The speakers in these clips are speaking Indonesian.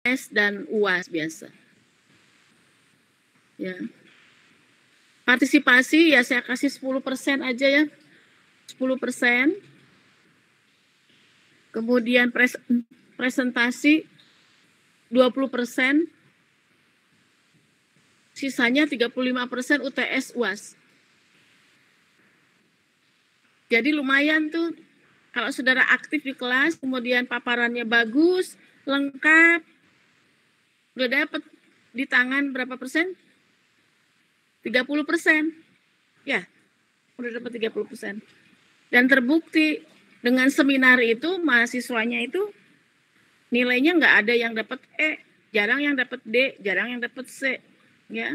UTS dan UAS biasa. Ya. Partisipasi ya saya kasih 10% aja ya. 10%. Kemudian presentasi 20%. Sisanya 35% UTS UAS. Jadi lumayan tuh kalau saudara aktif di kelas, kemudian paparannya bagus, lengkap, udah dapat di tangan berapa persen? 30%. Ya, udah dapat 30%. Dan terbukti dengan seminar itu mahasiswanya itu nilainya nggak ada yang dapat E, jarang yang dapat D, jarang yang dapat C, ya.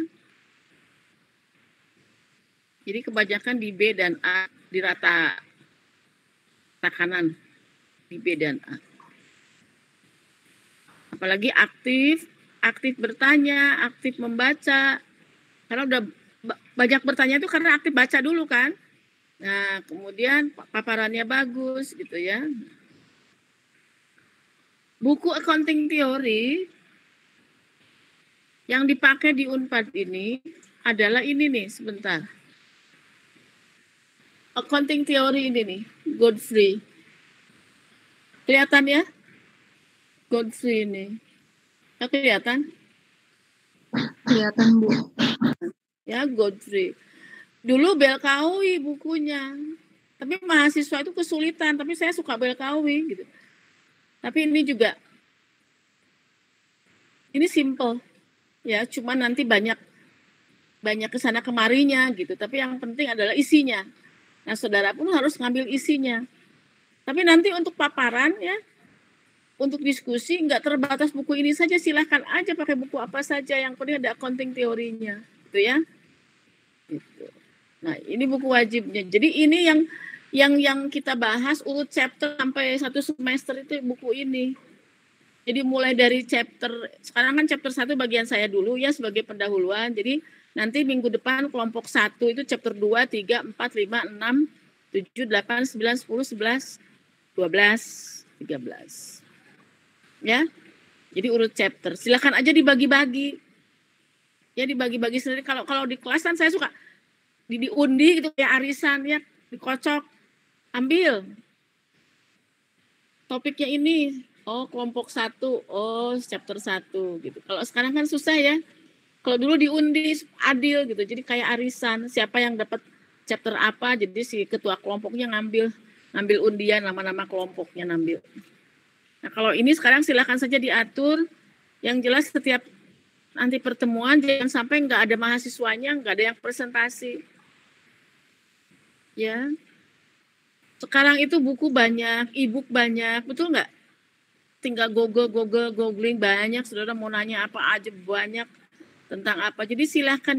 Jadi kebanyakan di B dan A, di rata kanan, di B dan A. Apalagi aktif bertanya, aktif membaca. Karena udah banyak bertanya itu karena aktif baca dulu kan. Nah, kemudian paparannya bagus gitu ya. Buku accounting theory yang dipakai di Unpad ini adalah ini nih, sebentar. Accounting theory ini nih, Godfrey. Kelihatan ya? Godfrey ini. Ya, kelihatan? Kelihatan, Bu. Ya, Godfrey. Dulu Belkawi bukunya. Tapi mahasiswa itu kesulitan, tapi saya suka Belkawi gitu. Tapi ini juga ini simple. Ya, cuma nanti banyak kesana kemarinya gitu. Tapi yang penting adalah isinya. Nah, saudara pun harus ngambil isinya. Tapi nanti untuk paparan ya, untuk diskusi nggak terbatas buku ini saja, silahkan aja pakai buku apa saja, yang penting ada accounting teorinya, gitu ya. Gitu. Nah, ini buku wajibnya. Jadi ini yang kita bahas urut chapter sampai 1 semester itu buku ini. Jadi mulai dari chapter, sekarang kan chapter 1 bagian saya dulu ya sebagai pendahuluan. Jadi nanti minggu depan kelompok 1 itu chapter 2, 3, 4, 5, 6, 7, 8, 9, 10, 11, 12, 13. Ya. Jadi urut chapter. Silakan aja dibagi-bagi. Ya dibagi-bagi sendiri. Kalau di kelas kan saya suka diundi gitu ya, arisan ya, dikocok. Ambil. Topiknya ini, oh kelompok 1, oh chapter 1 gitu. Kalau sekarang kan susah ya. Kalau dulu diundi adil gitu, jadi kayak arisan, siapa yang dapat chapter apa, jadi si ketua kelompoknya ngambil undian nama-nama kelompoknya ngambil. Nah kalau ini sekarang silakan saja diatur, yang jelas setiap nanti pertemuan jangan sampai nggak ada mahasiswanya, nggak ada yang presentasi. Ya, sekarang itu buku banyak, e-book banyak, betul nggak? Tinggal googling banyak, saudara mau nanya apa aja banyak. Tentang apa. Jadi silahkan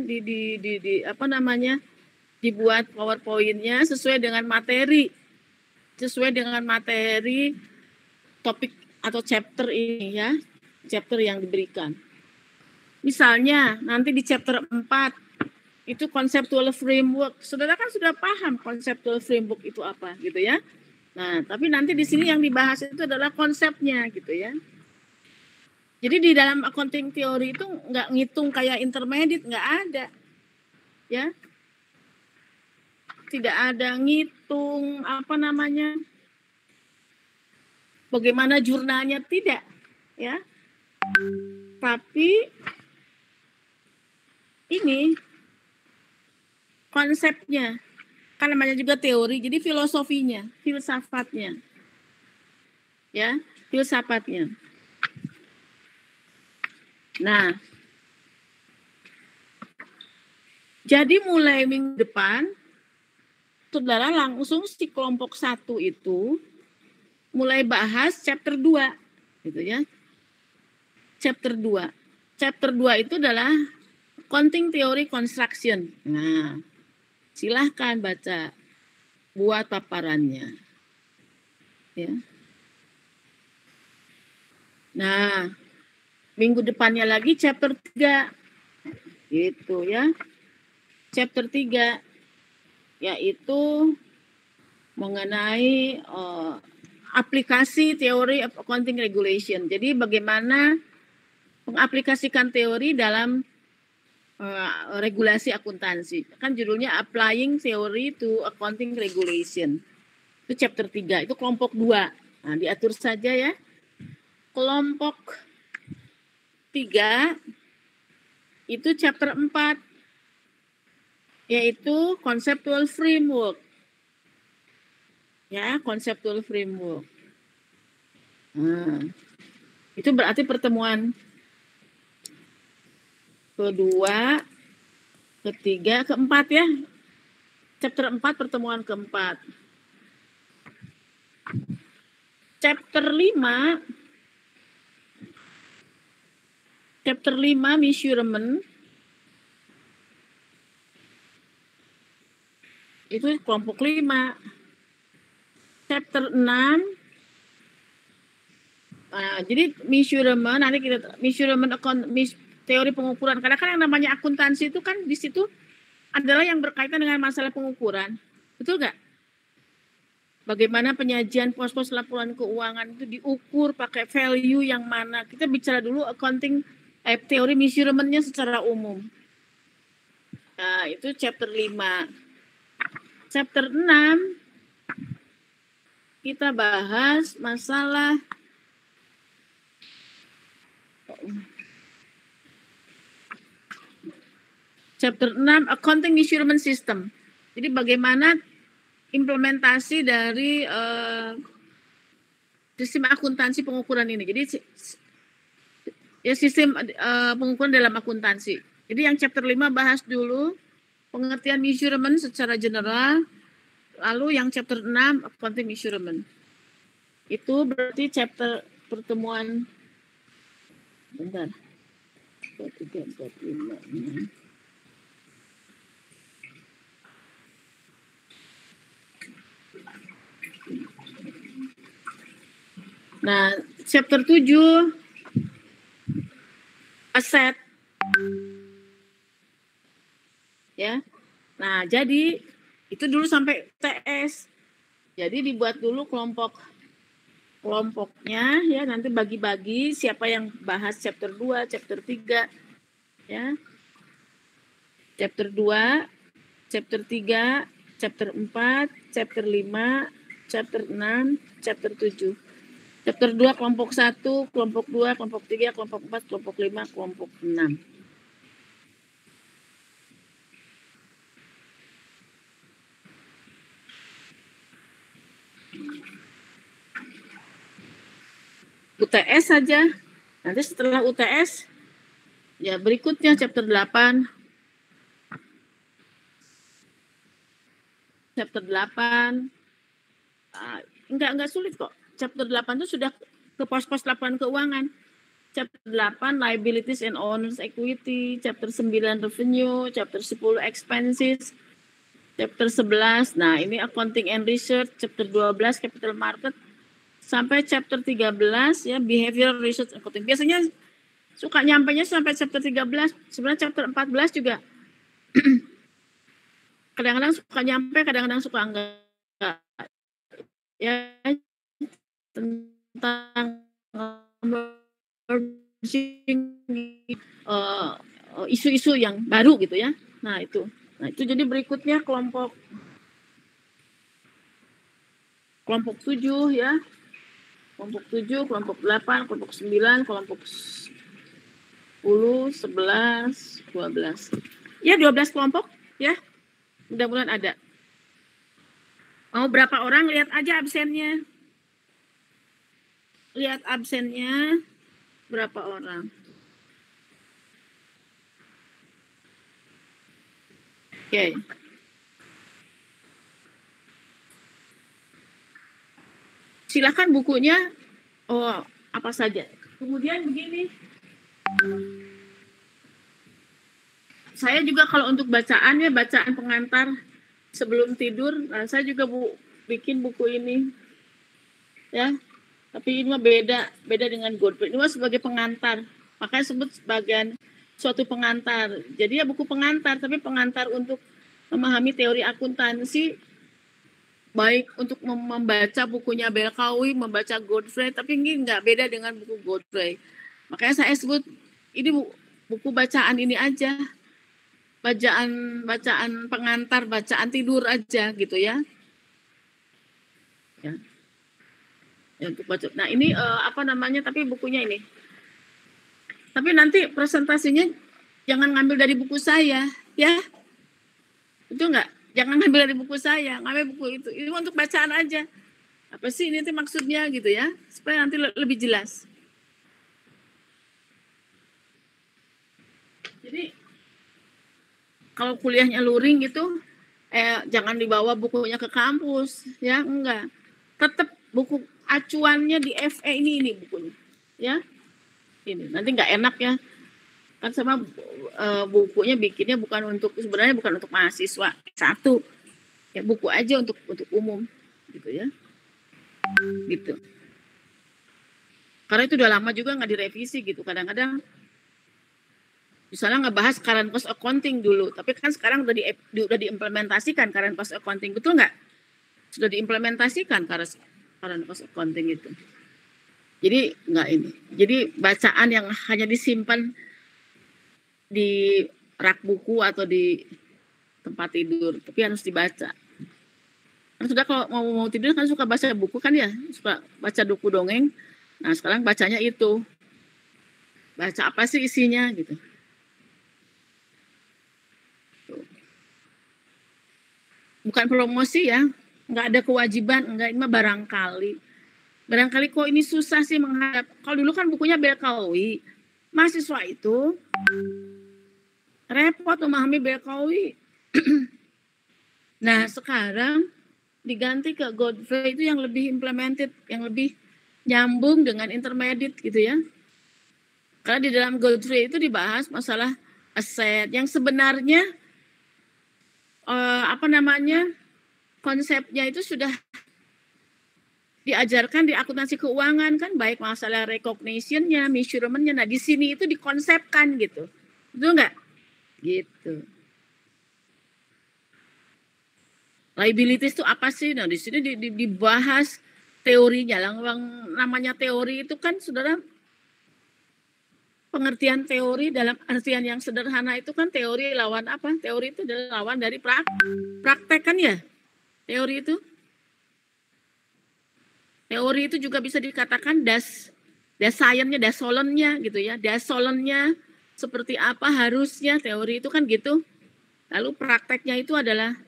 apa namanya, dibuat PowerPoint-nya sesuai dengan materi topik atau chapter ini ya, chapter yang diberikan. Misalnya nanti di chapter 4 itu conceptual framework. Saudara kan sudah paham conceptual framework itu apa gitu ya. Nah, tapi nanti di sini yang dibahas itu adalah konsepnya gitu ya. Jadi di dalam accounting teori itu nggak ngitung kayak intermediate, nggak ada. Ya. Tidak ada ngitung apa namanya, bagaimana jurnalnya, tidak. Ya. Tapi ini konsepnya, kan namanya juga teori, jadi filosofinya, filsafatnya. Ya, filsafatnya. Nah, jadi mulai minggu depan, saudara langsung si kelompok 1 itu mulai bahas chapter 2, gitu ya. Chapter 2. Chapter 2 itu adalah Accounting Theory Construction. Nah, silahkan baca, buat paparannya. Ya. Nah, minggu depannya lagi chapter 3. Gitu ya. Chapter 3 yaitu mengenai aplikasi teori of accounting regulation. Jadi bagaimana mengaplikasikan teori dalam regulasi akuntansi. Kan judulnya Applying Theory to Accounting Regulation. Itu chapter 3, itu kelompok 2. Nah, diatur saja ya. Kelompok 3 itu chapter 4, yaitu Conceptual Framework. Ya, Conceptual Framework. Itu berarti pertemuan kedua, ketiga, keempat ya. Chapter 4 pertemuan keempat. Chapter 5 measurement itu kelompok 5. Chapter 6 jadi measurement, nanti kita teori pengukuran. Kadang-kadang yang namanya akuntansi itu kan di situ adalah yang berkaitan dengan masalah pengukuran. Betul nggak? Bagaimana penyajian pos-pos laporan keuangan itu diukur pakai value yang mana. Kita bicara dulu accounting teori measurement-nya secara umum. Nah, itu chapter 5. Chapter 6 kita bahas masalah chapter 6 accounting measurement system. Jadi bagaimana implementasi dari sistem akuntansi pengukuran ini. Jadi ya sistem pengukuran dalam akuntansi. Jadi yang chapter 5 bahas dulu pengertian measurement secara general. Lalu yang chapter 6 accounting measurement. Itu berarti chapter pertemuan bentar. 2, 3, 4, 5, 6. Nah, chapter 7 aset. Ya. Nah, jadi itu dulu sampai TS. Jadi dibuat dulu kelompoknya ya, nanti bagi-bagi siapa yang bahas chapter 2, chapter 3 ya. Chapter 2, chapter 3, chapter 4, chapter 5, chapter 6, chapter 7. Chapter 2 kelompok 1, kelompok 2, kelompok 3, kelompok 4, kelompok 5, kelompok 6. UTS saja. Nanti setelah UTS ya berikutnya chapter 8. Chapter 8 enggak sulit kok. Chapter 8 itu sudah ke pos-pos laporan keuangan. Chapter 8 liabilities and owners equity, chapter 9 revenue, chapter 10 expenses, chapter 11. Nah, ini accounting and research, chapter 12 capital market sampai chapter 13 ya behavioral research accounting. Biasanya suka nyampainya sampai chapter 13. Sebenarnya chapter 14 juga kadang-kadang suka nyampe, kadang-kadang suka enggak. Ya, tentang isu-isu yang baru gitu ya. Nah itu jadi berikutnya kelompok 7 ya. Kelompok 7, kelompok 8, kelompok 9, kelompok 10, 11, 12. Ya 12 kelompok ya. Mudah-mudahan ada. Mau berapa orang, lihat aja absennya. Lihat absennya berapa orang. Oke. Silakan bukunya. Oh, apa saja. Kemudian begini. Saya juga kalau untuk bacaan pengantar sebelum tidur, saya juga bikin buku ini. Ya. Tapi ini mah beda dengan Godfrey. Ini mah sebagai pengantar. Makanya sebut sebagai suatu pengantar. Jadi ya buku pengantar, tapi pengantar untuk memahami teori akuntansi, baik untuk membaca bukunya Belkawi, membaca Godfrey, tapi ini nggak beda dengan buku Godfrey. Makanya saya sebut ini buku bacaan ini aja, bacaan pengantar, bacaan tidur aja gitu ya. Ya, untuk baca. Nah ini apa namanya? Tapi bukunya ini. Tapi nanti presentasinya jangan ngambil dari buku saya, ya. Itu enggak? Jangan ngambil dari buku saya, ngambil buku itu. Ini untuk bacaan aja. Apa sih ini tuh maksudnya gitu ya? Supaya nanti lebih jelas. Jadi kalau kuliahnya luring itu jangan dibawa bukunya ke kampus, ya enggak. Tetap buku acuannya di FE ini bukunya, ya. Ini nanti nggak enak ya. Kan sama bukunya bikinnya sebenarnya bukan untuk mahasiswa satu. Ya buku aja untuk umum gitu ya. Gitu. Karena itu udah lama juga nggak direvisi gitu. Kadang-kadang misalnya ngebahas current cost accounting dulu, tapi kan sekarang udah diimplementasikan current cost accounting, betul nggak? Sudah diimplementasikan current cost accounting itu. Jadi nggak ini. Jadi bacaan yang hanya disimpan di rak buku atau di tempat tidur, tapi harus dibaca. Kan sudah kalau mau tidur kan suka baca buku kan ya, suka baca buku dongeng. Nah sekarang bacanya itu, baca apa sih isinya gitu. Bukan promosi ya, nggak ada kewajiban, enggak, ini mah barangkali. Barangkali kok ini susah sih menghadap. Kalau dulu kan bukunya Belkawi, mahasiswa itu repot memahami Belkawi. Nah sekarang diganti ke Godfrey itu yang lebih implemented, yang lebih nyambung dengan intermediate gitu ya. Karena di dalam Godfrey itu dibahas masalah aset yang sebenarnya konsepnya itu sudah diajarkan di akuntansi keuangan kan, baik masalah recognition-nya, measurement-nya. Nah di sini itu dikonsepkan gitu, betul nggak? Gitu. Liabilities itu apa sih? Nah di sini dibahas teorinya. Namanya teori itu kan saudara, pengertian teori dalam artian yang sederhana itu kan teori lawan apa? Teori itu adalah lawan dari praktek kan ya? Teori itu. Teori itu juga bisa dikatakan science-nya, dasolennya gitu ya. Dasolennya seperti apa harusnya, teori itu kan gitu. Lalu prakteknya itu adalah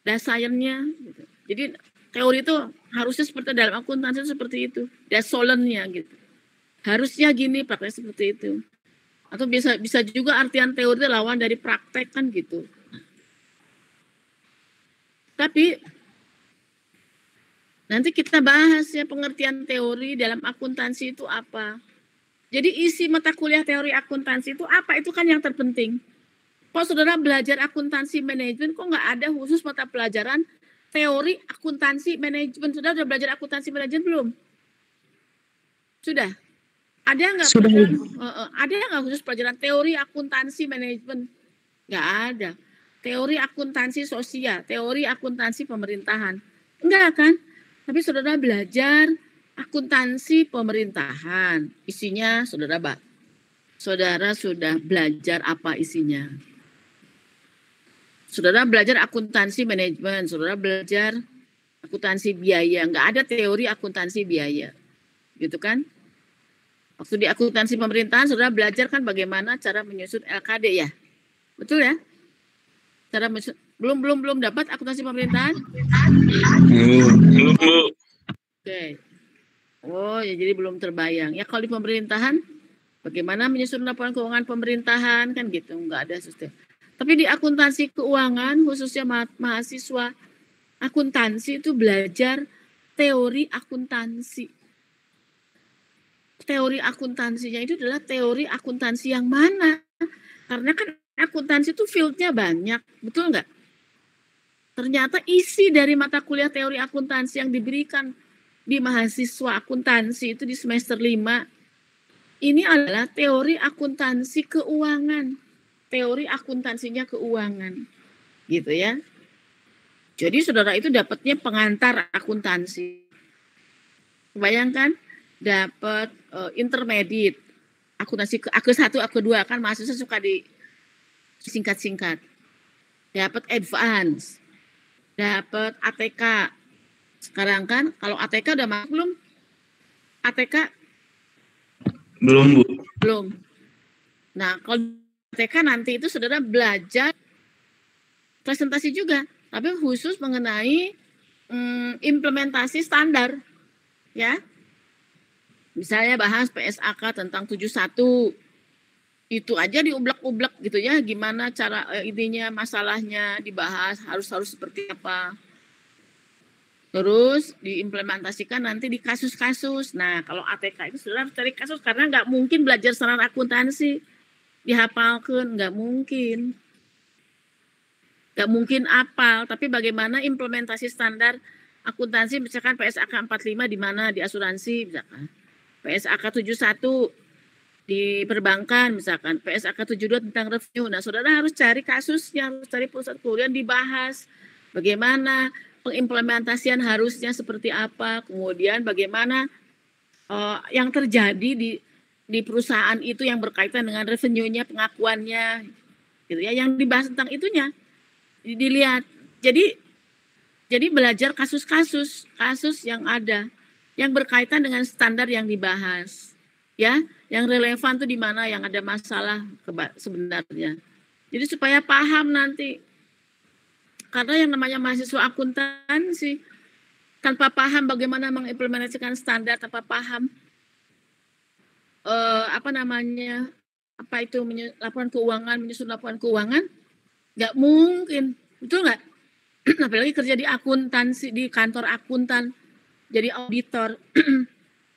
science-nya gitu. Jadi teori itu harusnya seperti dalam akuntansi seperti itu. Dasolennya gitu. Harusnya gini, praktek seperti itu. Atau bisa juga artian teori lawan dari praktek kan gitu. Tapi nanti kita bahas ya pengertian teori dalam akuntansi itu apa. Jadi isi mata kuliah teori akuntansi itu apa? Itu kan yang terpenting. Kok saudara belajar akuntansi manajemen, kok nggak ada khusus mata pelajaran teori akuntansi manajemen? Saudara sudah belajar akuntansi manajemen belum? Sudah? Ada nggak pelajaran? Ada nggak khusus pelajaran teori akuntansi manajemen? Nggak ada. Teori akuntansi sosial, teori akuntansi pemerintahan. Enggak kan? Tapi saudara belajar akuntansi pemerintahan. Isinya saudara sudah belajar apa isinya? Saudara belajar akuntansi manajemen, saudara belajar akuntansi biaya. Enggak ada teori akuntansi biaya. Gitu kan? Waktu di akuntansi pemerintahan, saudara belajar kan bagaimana cara menyusun LKD ya, betul ya? Cara belum dapat akuntansi pemerintahan? Belum. Oke. Oh ya, jadi belum terbayang. Ya kalau di pemerintahan, bagaimana menyusun laporan keuangan pemerintahan kan gitu, nggak ada sistem. Tapi di akuntansi keuangan, khususnya mahasiswa akuntansi itu belajar teori akuntansi. Teori akuntansinya itu adalah teori akuntansi yang mana? Karena kan akuntansi itu field-nya banyak, betul nggak? Ternyata isi dari mata kuliah teori akuntansi yang diberikan di mahasiswa akuntansi itu di semester 5, ini adalah teori akuntansi keuangan. Teori akuntansinya keuangan. Gitu ya. Jadi saudara itu dapatnya pengantar akuntansi. Bayangkan dapat intermediate, akuntansi AK1, AK2 kan mahasiswa suka di singkat-singkat. Dapat advance, dapat ATK. Sekarang kan kalau ATK udah masuk belum? ATK Belum, Bu. belum. Nah, kalau ATK nanti itu saudara belajar presentasi juga, tapi khusus mengenai implementasi standar, ya. Misalnya bahas PSAK tentang 71, itu aja diublek-ublek gitu ya, gimana cara intinya masalahnya dibahas, harus seperti apa. Terus diimplementasikan nanti di kasus-kasus. Nah, kalau ATK itu saudara harus cari kasus, karena nggak mungkin belajar secara akuntansi, dihafalkan, nggak mungkin. Nggak mungkin apal, tapi bagaimana implementasi standar akuntansi, misalkan PSAK 45 di mana, di asuransi, misalkan. PSAK 71 di perbankan, misalkan. PSAK 72 tentang revenue. Nah, saudara harus cari kasusnya, harus cari pusat, kemudian dibahas. Bagaimana pengimplementasian harusnya seperti apa, kemudian bagaimana yang terjadi di perusahaan itu yang berkaitan dengan revenue-nya, pengakuannya, gitu ya, yang dibahas tentang itunya. Dilihat. Jadi belajar kasus yang ada yang berkaitan dengan standar yang dibahas, ya, yang relevan tuh di mana yang ada masalah sebenarnya. Jadi supaya paham nanti, karena yang namanya mahasiswa akuntansi tanpa paham bagaimana mengimplementasikan standar, tanpa paham laporan keuangan, menyusun laporan keuangan, nggak mungkin, betul nggak? Apalagi kerja di akuntansi, di kantor akuntan, jadi auditor.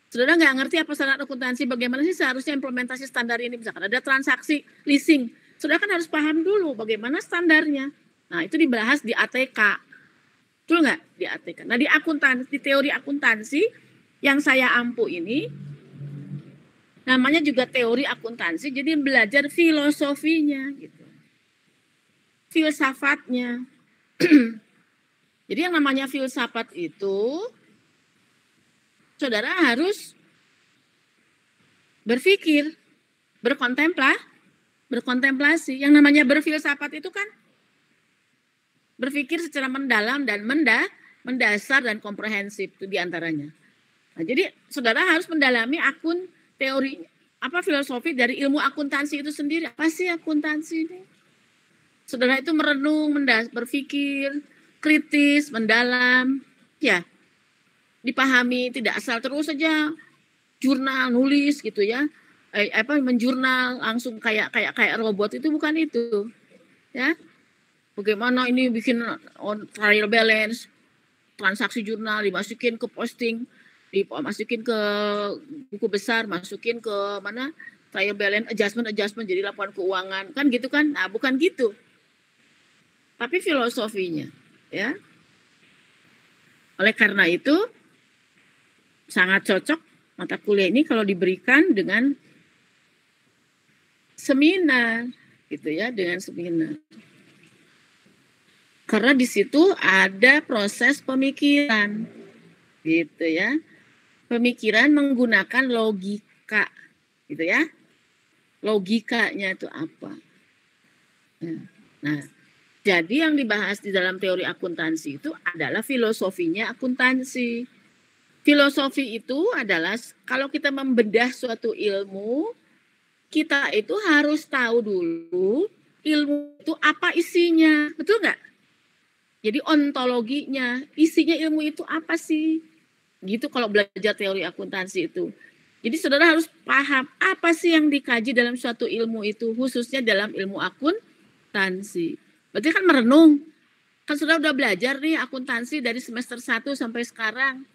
Saudara nggak ngerti apa standar akuntansi, bagaimana sih seharusnya implementasi standar ini. Misalkan ada transaksi leasing, saudara kan harus paham dulu bagaimana standarnya. Nah, itu dibahas di ATK. Betul nggak? Di ATK. Nah, di akuntansi, di teori akuntansi yang saya ampu ini, namanya juga teori akuntansi, jadi belajar filosofinya, gitu. Filsafatnya. Jadi yang namanya filsafat itu, saudara harus berpikir, berkontemplasi. Yang namanya berfilsafat itu kan berpikir secara mendalam dan mendasar dan komprehensif, itu diantaranya. Nah, jadi saudara harus mendalami teori filosofi dari ilmu akuntansi itu sendiri. Apa sih akuntansi ini? Saudara itu merenung, berpikir, kritis, mendalam, ya, dipahami, tidak asal terus saja jurnal, nulis gitu ya, menjurnal langsung kayak robot, itu bukan itu, ya. Bagaimana ini bikin trial balance, transaksi jurnal dimasukin ke posting, dimasukin ke buku besar, masukin ke mana trial balance, adjustment jadi laporan keuangan, kan gitu kan? Nah, bukan gitu. Tapi filosofinya, ya. Oleh karena itu sangat cocok mata kuliah ini kalau diberikan dengan seminar, gitu ya, dengan seminar. Karena di situ ada proses pemikiran, gitu ya. Pemikiran menggunakan logika, gitu ya. Logikanya itu apa? Nah, jadi yang dibahas di dalam teori akuntansi itu adalah filosofinya akuntansi. Filosofi itu adalah kalau kita membedah suatu ilmu, kita itu harus tahu dulu ilmu itu apa isinya, betul nggak? Jadi ontologinya, isinya ilmu itu apa sih? Gitu kalau belajar teori akuntansi itu. Jadi saudara harus paham apa sih yang dikaji dalam suatu ilmu itu, khususnya dalam ilmu akuntansi. Berarti kan merenung. Kan saudara udah belajar nih akuntansi dari semester 1 sampai sekarang.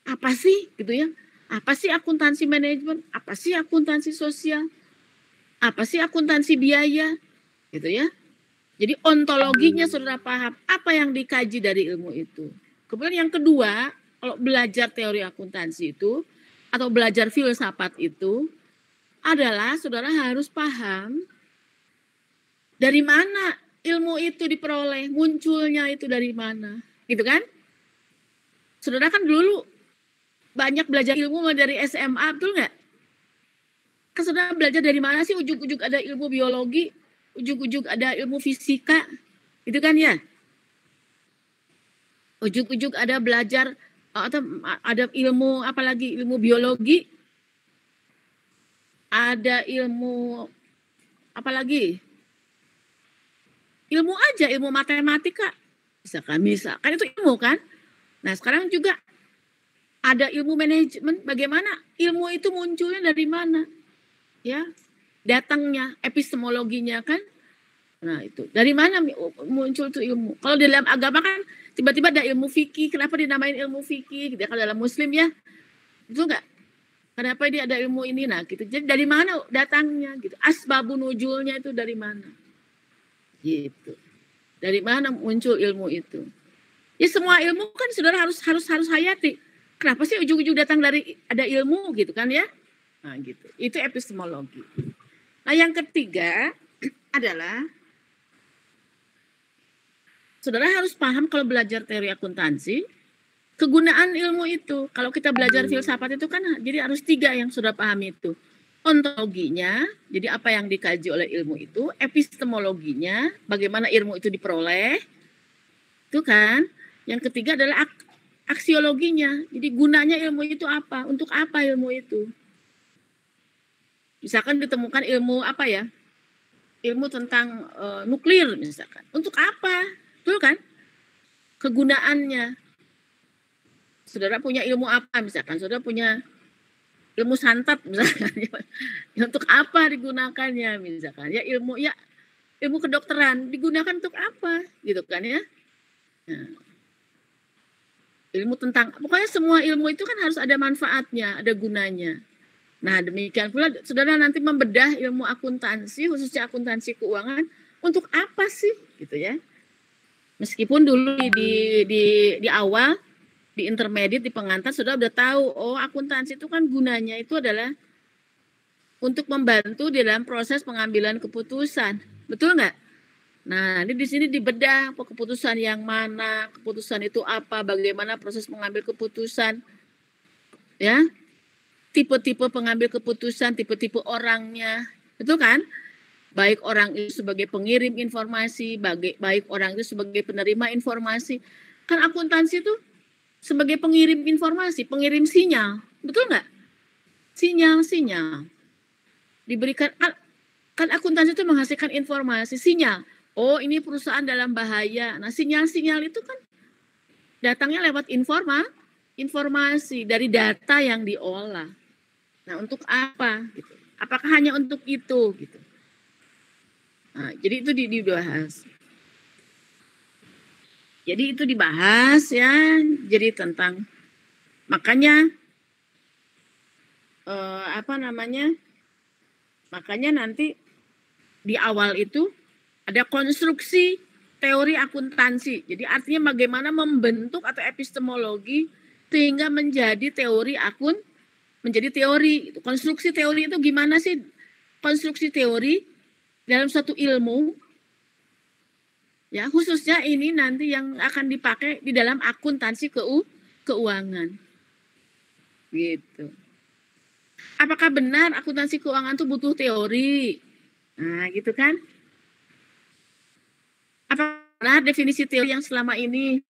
Apa sih gitu ya? Apa sih akuntansi manajemen? Apa sih akuntansi sosial? Apa sih akuntansi biaya? Gitu ya. Jadi ontologinya saudara paham apa yang dikaji dari ilmu itu. Kemudian yang kedua, kalau belajar teori akuntansi itu atau belajar filsafat itu adalah saudara harus paham dari mana ilmu itu diperoleh, munculnya itu dari mana, gitu kan? Saudara kan dulu banyak belajar ilmu dari SMA, betul nggak? Kan saudara belajar dari mana sih? Ujuk-ujuk ada ilmu biologi, ujuk-ujuk ada ilmu fisika, itu kan ya? Ujuk-ujuk ada belajar atau ada ilmu apalagi ilmu biologi, ada ilmu apalagi ilmu aja, ilmu matematika, misalkan itu ilmu kan. Nah sekarang juga ada ilmu manajemen, bagaimana ilmu itu munculnya dari mana, ya, datangnya, epistemologinya kan. Nah itu dari mana muncul tuh ilmu? Kalau di dalam agama kan tiba-tiba ada ilmu fikih, kenapa dinamain ilmu fikih? Gitu. Kalau dalam Muslim ya, itu enggak. Kenapa dia ada ilmu ini? Nah gitu. Jadi dari mana datangnya? Gitu. Asbabun nuzulnya itu dari mana? Gitu. Dari mana muncul ilmu itu? Ya semua ilmu kan saudara harus hayati. Kenapa sih ujung-ujung datang dari ada ilmu gitu kan ya? Nah gitu. Itu epistemologi. Nah yang ketiga adalah saudara harus paham kalau belajar teori akuntansi, kegunaan ilmu itu. Kalau kita belajar filsafat itu kan jadi harus 3 yang sudah paham itu. Ontologinya, jadi apa yang dikaji oleh ilmu itu, epistemologinya, bagaimana ilmu itu diperoleh, itu kan. Yang ketiga adalah aksiologinya, jadi gunanya ilmu itu apa, untuk apa ilmu itu. Misalkan ditemukan ilmu apa ya, ilmu tentang nuklir misalkan, untuk apa, betul kan, kegunaannya. Saudara punya ilmu apa misalkan, saudara punya ilmu santet misalkan, untuk apa digunakannya misalkan, ya ilmu kedokteran digunakan untuk apa gitu kan ya. Nah, ilmu tentang, pokoknya semua ilmu itu kan harus ada manfaatnya, ada gunanya. Nah demikian pula saudara nanti membedah ilmu akuntansi, khususnya akuntansi keuangan, untuk apa sih gitu ya. Meskipun dulu di awal, di intermediate, di pengantar sudah udah tahu, oh akuntansi itu kan gunanya itu adalah untuk membantu di dalam proses pengambilan keputusan, betul nggak? Nah ini di sini dibedah keputusan yang mana, keputusan itu apa, bagaimana proses mengambil keputusan, ya, tipe-tipe pengambil keputusan, tipe-tipe orangnya, betul kan? Baik orang itu sebagai pengirim informasi, baik orang itu sebagai penerima informasi. Kan akuntansi itu sebagai pengirim informasi, pengirim sinyal, betul nggak? Sinyal diberikan, kan akuntansi itu menghasilkan informasi, sinyal. Oh ini perusahaan dalam bahaya. Nah sinyal-sinyal itu kan datangnya lewat informasi dari data yang diolah. Nah untuk apa? Gitu. Apakah hanya untuk itu? Gitu. Nah, jadi itu dibahas. Jadi itu dibahas ya. Jadi tentang, makanya makanya nanti di awal itu ada konstruksi teori akuntansi. Jadi artinya bagaimana membentuk atau epistemologi sehingga menjadi teori menjadi teori. Konstruksi teori itu gimana sih? Konstruksi teori dalam suatu ilmu, ya khususnya ini nanti yang akan dipakai di dalam akuntansi keuangan. Gitu. Apakah benar akuntansi keuangan itu butuh teori? Nah, gitu kan? Apakah definisi teori yang selama ini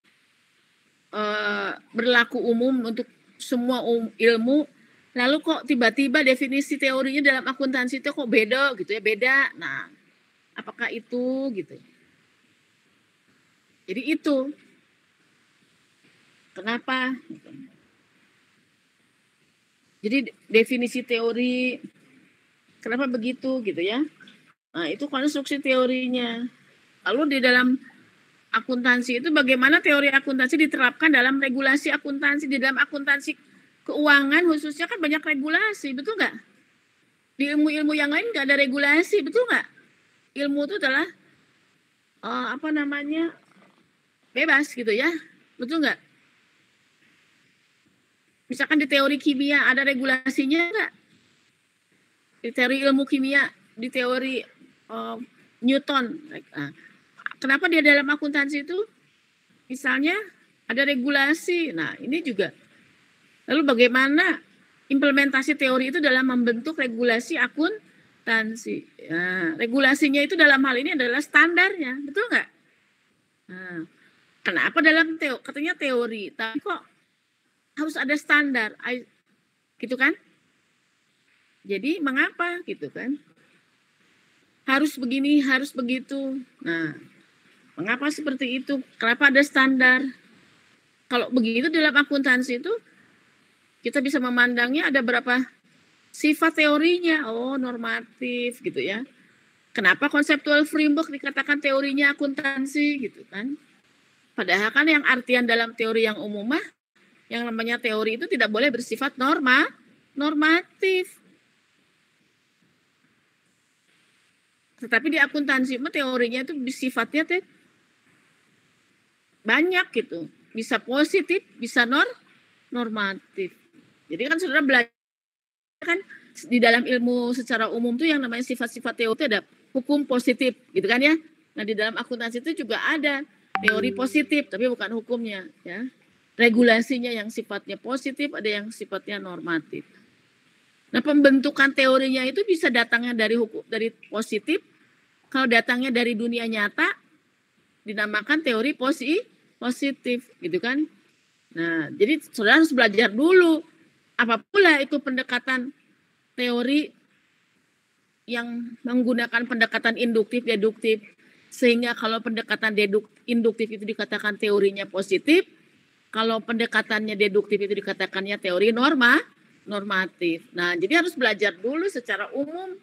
berlaku umum untuk semua ilmu, lalu kok tiba-tiba definisi teorinya dalam akuntansi itu kok beda gitu ya, beda. Nah, apakah itu gitu? Jadi itu. Kenapa? Jadi definisi teori kenapa begitu gitu ya? Nah, itu konstruksi teorinya. Lalu di dalam akuntansi itu bagaimana teori akuntansi diterapkan dalam regulasi akuntansi, di dalam akuntansi keuangan khususnya kan banyak regulasi, betul nggak? Di ilmu-ilmu yang lain nggak ada regulasi, betul nggak? Ilmu itu adalah bebas gitu ya, betul nggak? Misalkan di teori kimia ada regulasinya nggak? Di teori ilmu kimia, di teori Newton. Nah, kenapa dia dalam akuntansi itu misalnya ada regulasi? Nah ini juga. Lalu bagaimana implementasi teori itu dalam membentuk regulasi akuntansi. Ya, regulasinya itu dalam hal ini adalah standarnya, betul nggak? Nah, kenapa dalam katanya teori, tapi kok harus ada standar, gitu kan? Jadi mengapa gitu kan? Harus begini, harus begitu. Nah, mengapa seperti itu? Kenapa ada standar? Kalau begitu dalam akuntansi itu kita bisa memandangnya ada berapa sifat teorinya. Oh, normatif gitu ya. Kenapa konseptual framework dikatakan teorinya akuntansi gitu kan? Padahal kan yang artian dalam teori yang umum mah yang namanya teori itu tidak boleh bersifat normatif. Tetapi di akuntansi mah teorinya itu sifatnya banyak gitu. Bisa positif, bisa normatif. Jadi kan saudara belajar kan di dalam ilmu secara umum tuh yang namanya sifat-sifat teori itu ada hukum positif gitu kan ya. Nah di dalam akuntansi itu juga ada teori positif tapi bukan hukumnya ya. Regulasinya yang sifatnya positif, ada yang sifatnya normatif. Nah pembentukan teorinya itu bisa datangnya dari dari positif. Kalau datangnya dari dunia nyata dinamakan teori positif gitu kan. Nah, jadi saudara harus belajar dulu apa pula itu pendekatan teori yang menggunakan pendekatan induktif deduktif sehingga kalau pendekatan induktif itu dikatakan teorinya positif, kalau pendekatannya deduktif itu dikatakannya teori normatif. Nah, jadi harus belajar dulu secara umum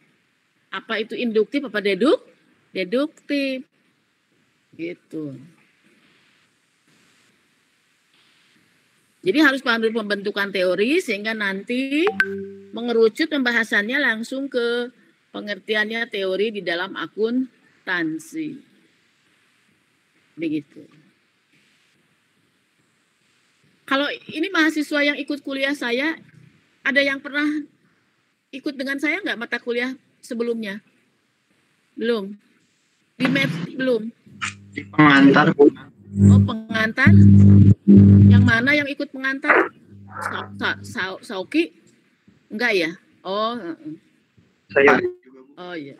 apa itu induktif apa deduktif gitu. Jadi harus paham dulu pembentukan teori sehingga nanti mengerucut pembahasannya langsung ke pengertiannya teori di dalam akuntansi. Begitu. Kalau ini mahasiswa yang ikut kuliah saya, ada yang pernah ikut dengan saya nggak mata kuliah sebelumnya? Belum. Di MET belum. Pengantar, Bu. Oh, pengantar. Yang mana yang ikut pengantar? Sauki? Enggak ya? Oh, Saya juga, Bu. oh iya.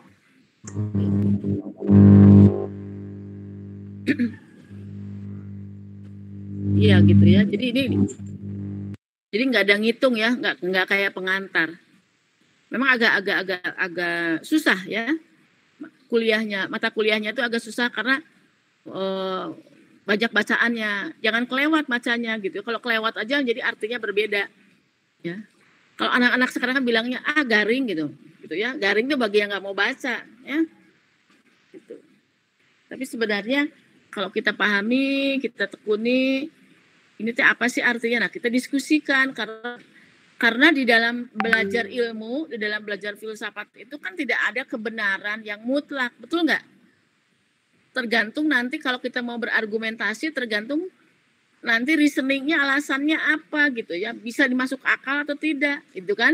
Iya gitu ya. Jadi nggak ada ngitung ya, nggak kayak pengantar. Memang agak susah ya kuliahnya, mata kuliahnya itu agak susah karena banyak bacaannya. Jangan kelewat bacanya gitu. Kalau kelewat aja jadi artinya berbeda. Ya. Kalau anak-anak sekarang kan bilangnya garing gitu ya. Garing itu bagi yang nggak mau baca ya. Gitu. Tapi sebenarnya kalau kita pahami, kita tekuni, ini teh apa sih artinya? Nah, kita diskusikan karena di dalam belajar ilmu, di dalam belajar filsafat itu kan tidak ada kebenaran yang mutlak, betul nggak? Tergantung nanti kalau kita mau berargumentasi, tergantung nanti reasoningnya, alasannya apa gitu ya, bisa dimasuk akal atau tidak, itu kan?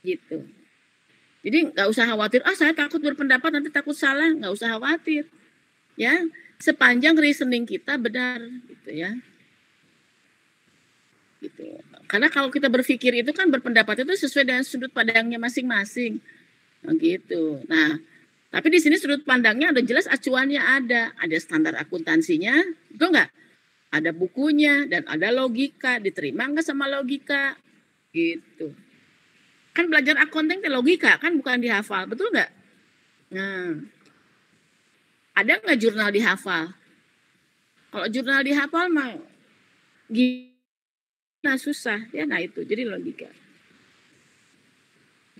Gitu. Jadi nggak usah khawatir, saya takut berpendapat nanti takut salah, nggak usah khawatir, ya. Sepanjang reasoning kita benar, gitu ya. Gitu. Karena kalau kita berpikir itu kan berpendapat itu sesuai dengan sudut pandangnya masing-masing, gitu. Nah, tapi di sini sudut pandangnya udah jelas, acuannya ada standar akuntansinya, betul nggak? Ada bukunya dan ada logika, diterima nggak sama logika, gitu. Kan belajar akunting logika kan bukan dihafal, betul nggak? Nah, ada nggak jurnal dihafal? Kalau jurnal dihafal mah nah susah ya, nah itu jadi logika.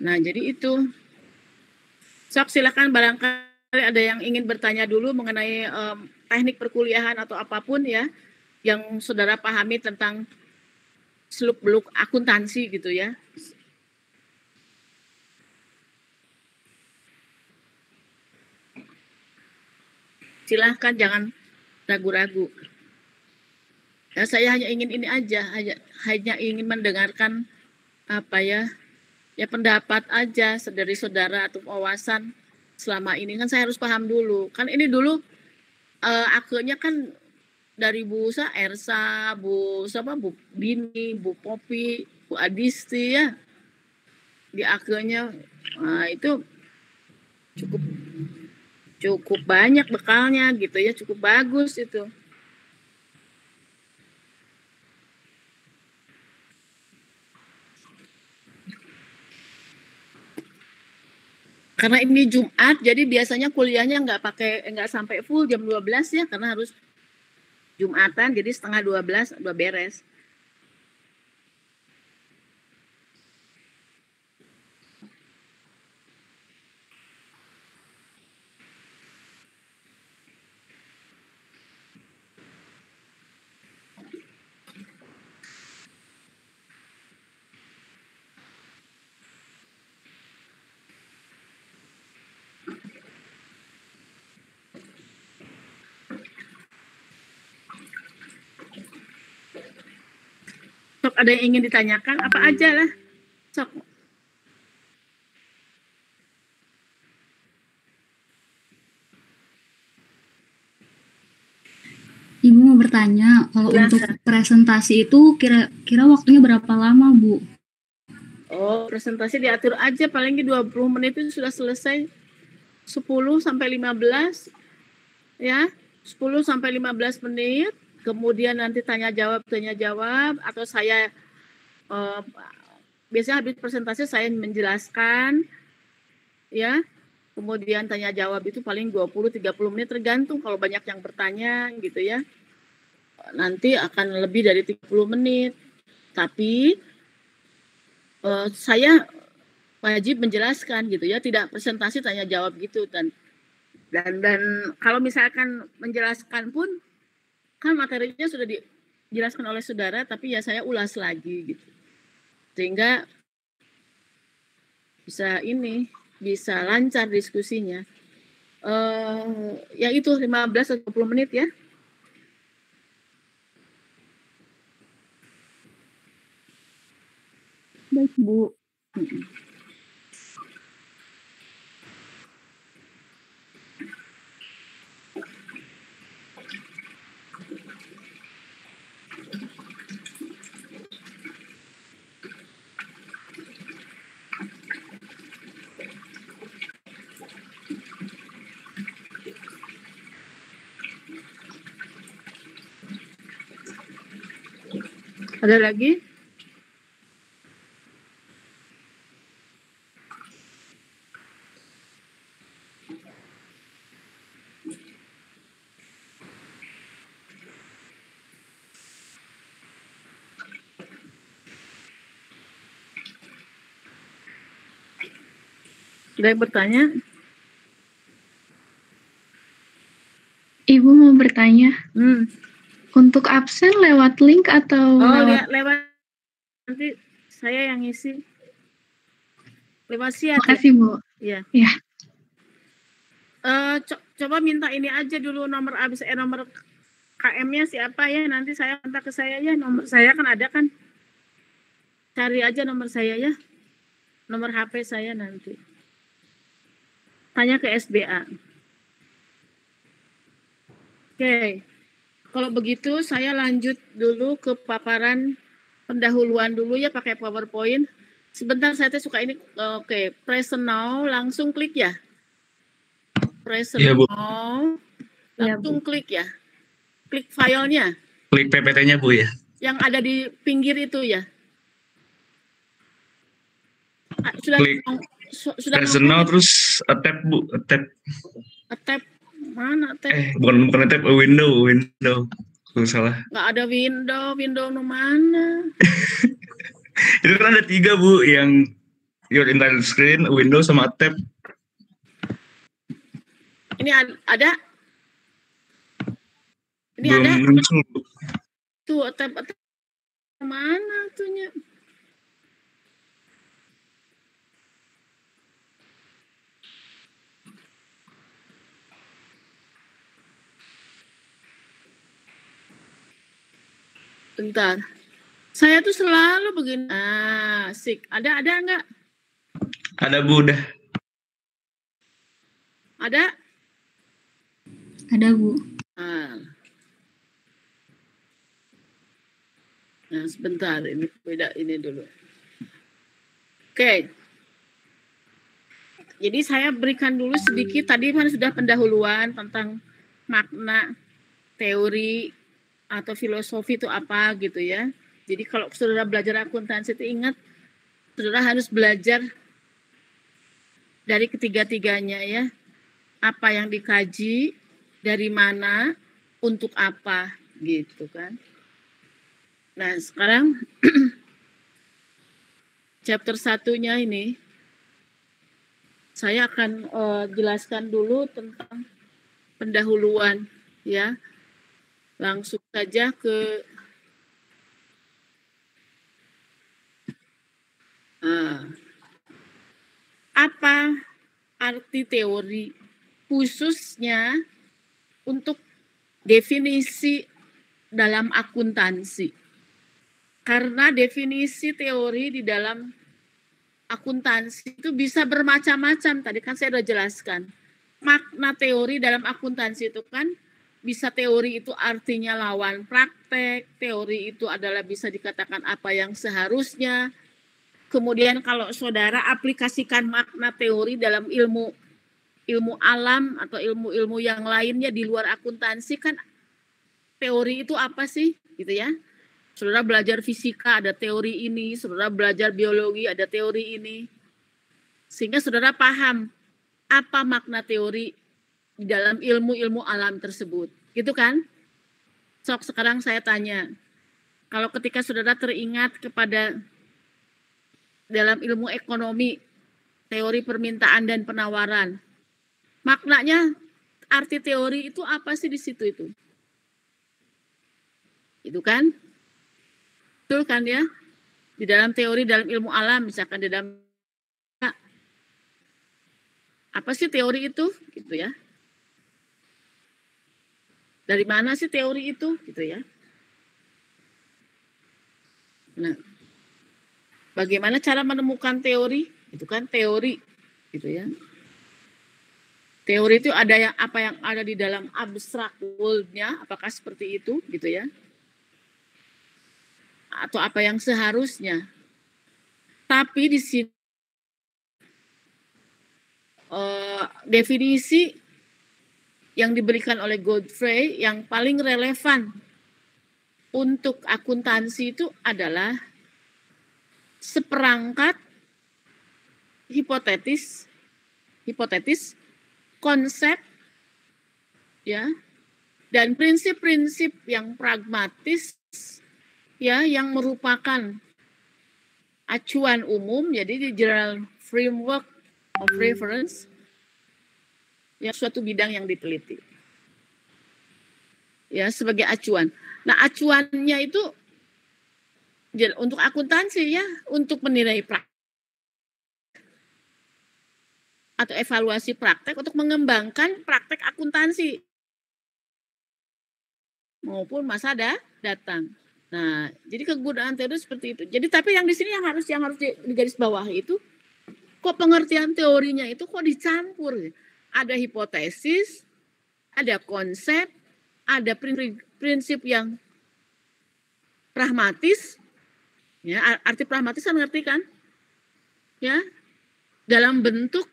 Nah jadi itu. Sok silakan barangkali ada yang ingin bertanya dulu mengenai teknik perkuliahan atau apapun ya yang saudara pahami tentang seluk-beluk akuntansi gitu ya. Silahkan, jangan ragu-ragu. Ya, saya hanya ingin ini aja, hanya ingin mendengarkan ya pendapat aja dari saudara atau wawasan selama ini. Kan saya harus paham dulu. Kan ini dulu akhirnya kan dari Bu Ersa, Bu Bini, Bu Popi, Bu Adisti ya, di akhirnya. Nah, itu cukup cukup banyak bekalnya gitu ya, cukup bagus itu. Karena ini Jumat, jadi biasanya kuliahnya nggak sampai full jam 12 ya, karena harus Jumatan, jadi setengah 12 udah beres. Sok ada yang ingin ditanyakan, apa aja lah. Sok. Ibu mau bertanya, kalau Silahkan. untuk presentasi itu kira-kira waktunya berapa lama, Bu? Oh, presentasi diatur aja paling 20 menit itu sudah selesai. 10 sampai 15 ya. 10 sampai 15 menit. Kemudian nanti tanya jawab atau saya biasanya habis presentasi saya menjelaskan ya. Kemudian tanya jawab itu paling 20-30 menit tergantung kalau banyak yang bertanya gitu ya. Nanti akan lebih dari 30 menit. Tapi saya wajib menjelaskan gitu ya, tidak presentasi tanya jawab gitu dan kalau misalkan menjelaskan pun kan materinya sudah dijelaskan oleh saudara, tapi ya saya ulas lagi gitu. Sehingga bisa lancar diskusinya. Ya itu 15 atau 20 menit ya. Baik, Bu. Ada lagi? Ada yang bertanya? Ibu mau bertanya, untuk absen lewat link atau lewat nanti saya yang ngisi lewat chat. Makasih, Bu. Ya. Ya. Coba minta ini aja dulu nomor nomor KM-nya siapa ya, nanti saya kontak ke saya ya, nomor saya kan ada kan. Cari aja nomor saya ya. Nomor HP saya nanti. Tanya ke SBA. Oke. Kalau begitu saya lanjut dulu ke paparan pendahuluan dulu ya pakai PowerPoint. Sebentar saya suka ini. Oke, present now langsung klik ya. Present now langsung klik ya. Klik filenya. Klik PPT-nya Bu ya. Yang ada di pinggir itu ya. Sudah klik present now terus tab Bu, tab. Tab mana tab? Bukan tab, window. Kalau salah. Nggak ada window no mana? Itu kan ada 3 Bu, yang your entire screen, window sama tab. Ini ada? Ini belum ada? Muncul Bu. Tuh tab mana tuhnya? Bentar. Saya tuh selalu begini. Asik. Ada enggak? Ada Bu, udah. Ada? Ada, Bu. Nah, sebentar. Ini beda ini dulu. Oke. Jadi saya berikan dulu sedikit, tadi kan sudah pendahuluan tentang makna, teori, atau filosofi itu apa gitu ya. Jadi kalau saudara belajar akuntansi itu ingat, saudara harus belajar dari ketiga-tiganya ya. Apa yang dikaji, dari mana, untuk apa gitu kan. Nah sekarang chapter 1-nya ini, saya akan jelaskan dulu tentang pendahuluan ya. Langsung saja ke apa arti teori, khususnya untuk definisi dalam akuntansi. Karena definisi teori di dalam akuntansi itu bisa bermacam-macam. Tadi kan saya sudah jelaskan. Makna teori dalam akuntansi itu kan bisa teori itu artinya lawan praktek, teori itu adalah bisa dikatakan apa yang seharusnya. Kemudian kalau saudara aplikasikan makna teori dalam ilmu alam atau ilmu-ilmu yang lainnya di luar akuntansi, kan teori itu apa sih gitu ya. Saudara belajar fisika ada teori ini, saudara belajar biologi ada teori ini. Sehingga saudara paham apa makna teori di dalam ilmu-ilmu alam tersebut. Gitu kan? Sok sekarang saya tanya, kalau ketika saudara teringat kepada dalam ilmu ekonomi, teori permintaan dan penawaran, maknanya, arti teori itu apa sih di situ itu? Itu kan? Betul kan ya? Di dalam teori, dalam ilmu alam, misalkan di dalam apa sih teori itu? Gitu ya. Dari mana sih teori itu? Gitu ya. Nah, bagaimana cara menemukan teori? Itu kan teori, gitu ya. Teori itu ada yang apa yang ada di dalam abstrak world-nya, apakah seperti itu, gitu ya? Atau apa yang seharusnya. Tapi di sini definisi yang diberikan oleh Godfrey yang paling relevan untuk akuntansi itu adalah seperangkat hipotetis konsep ya dan prinsip-prinsip yang pragmatis ya yang merupakan acuan umum, jadi di general framework of reference ya suatu bidang yang diteliti ya sebagai acuan. Nah acuannya itu untuk akuntansi ya, untuk menilai praktek atau evaluasi praktek untuk mengembangkan praktek akuntansi maupun masa datang. Nah, jadi kegunaan teori seperti itu. Jadi tapi yang di sini yang harus digarisbawahi itu kok pengertian teorinya itu kok dicampur. Ada hipotesis, ada konsep, ada prinsip yang pragmatis. Ya, arti pragmatis kan ngerti kan? Ya. Dalam bentuk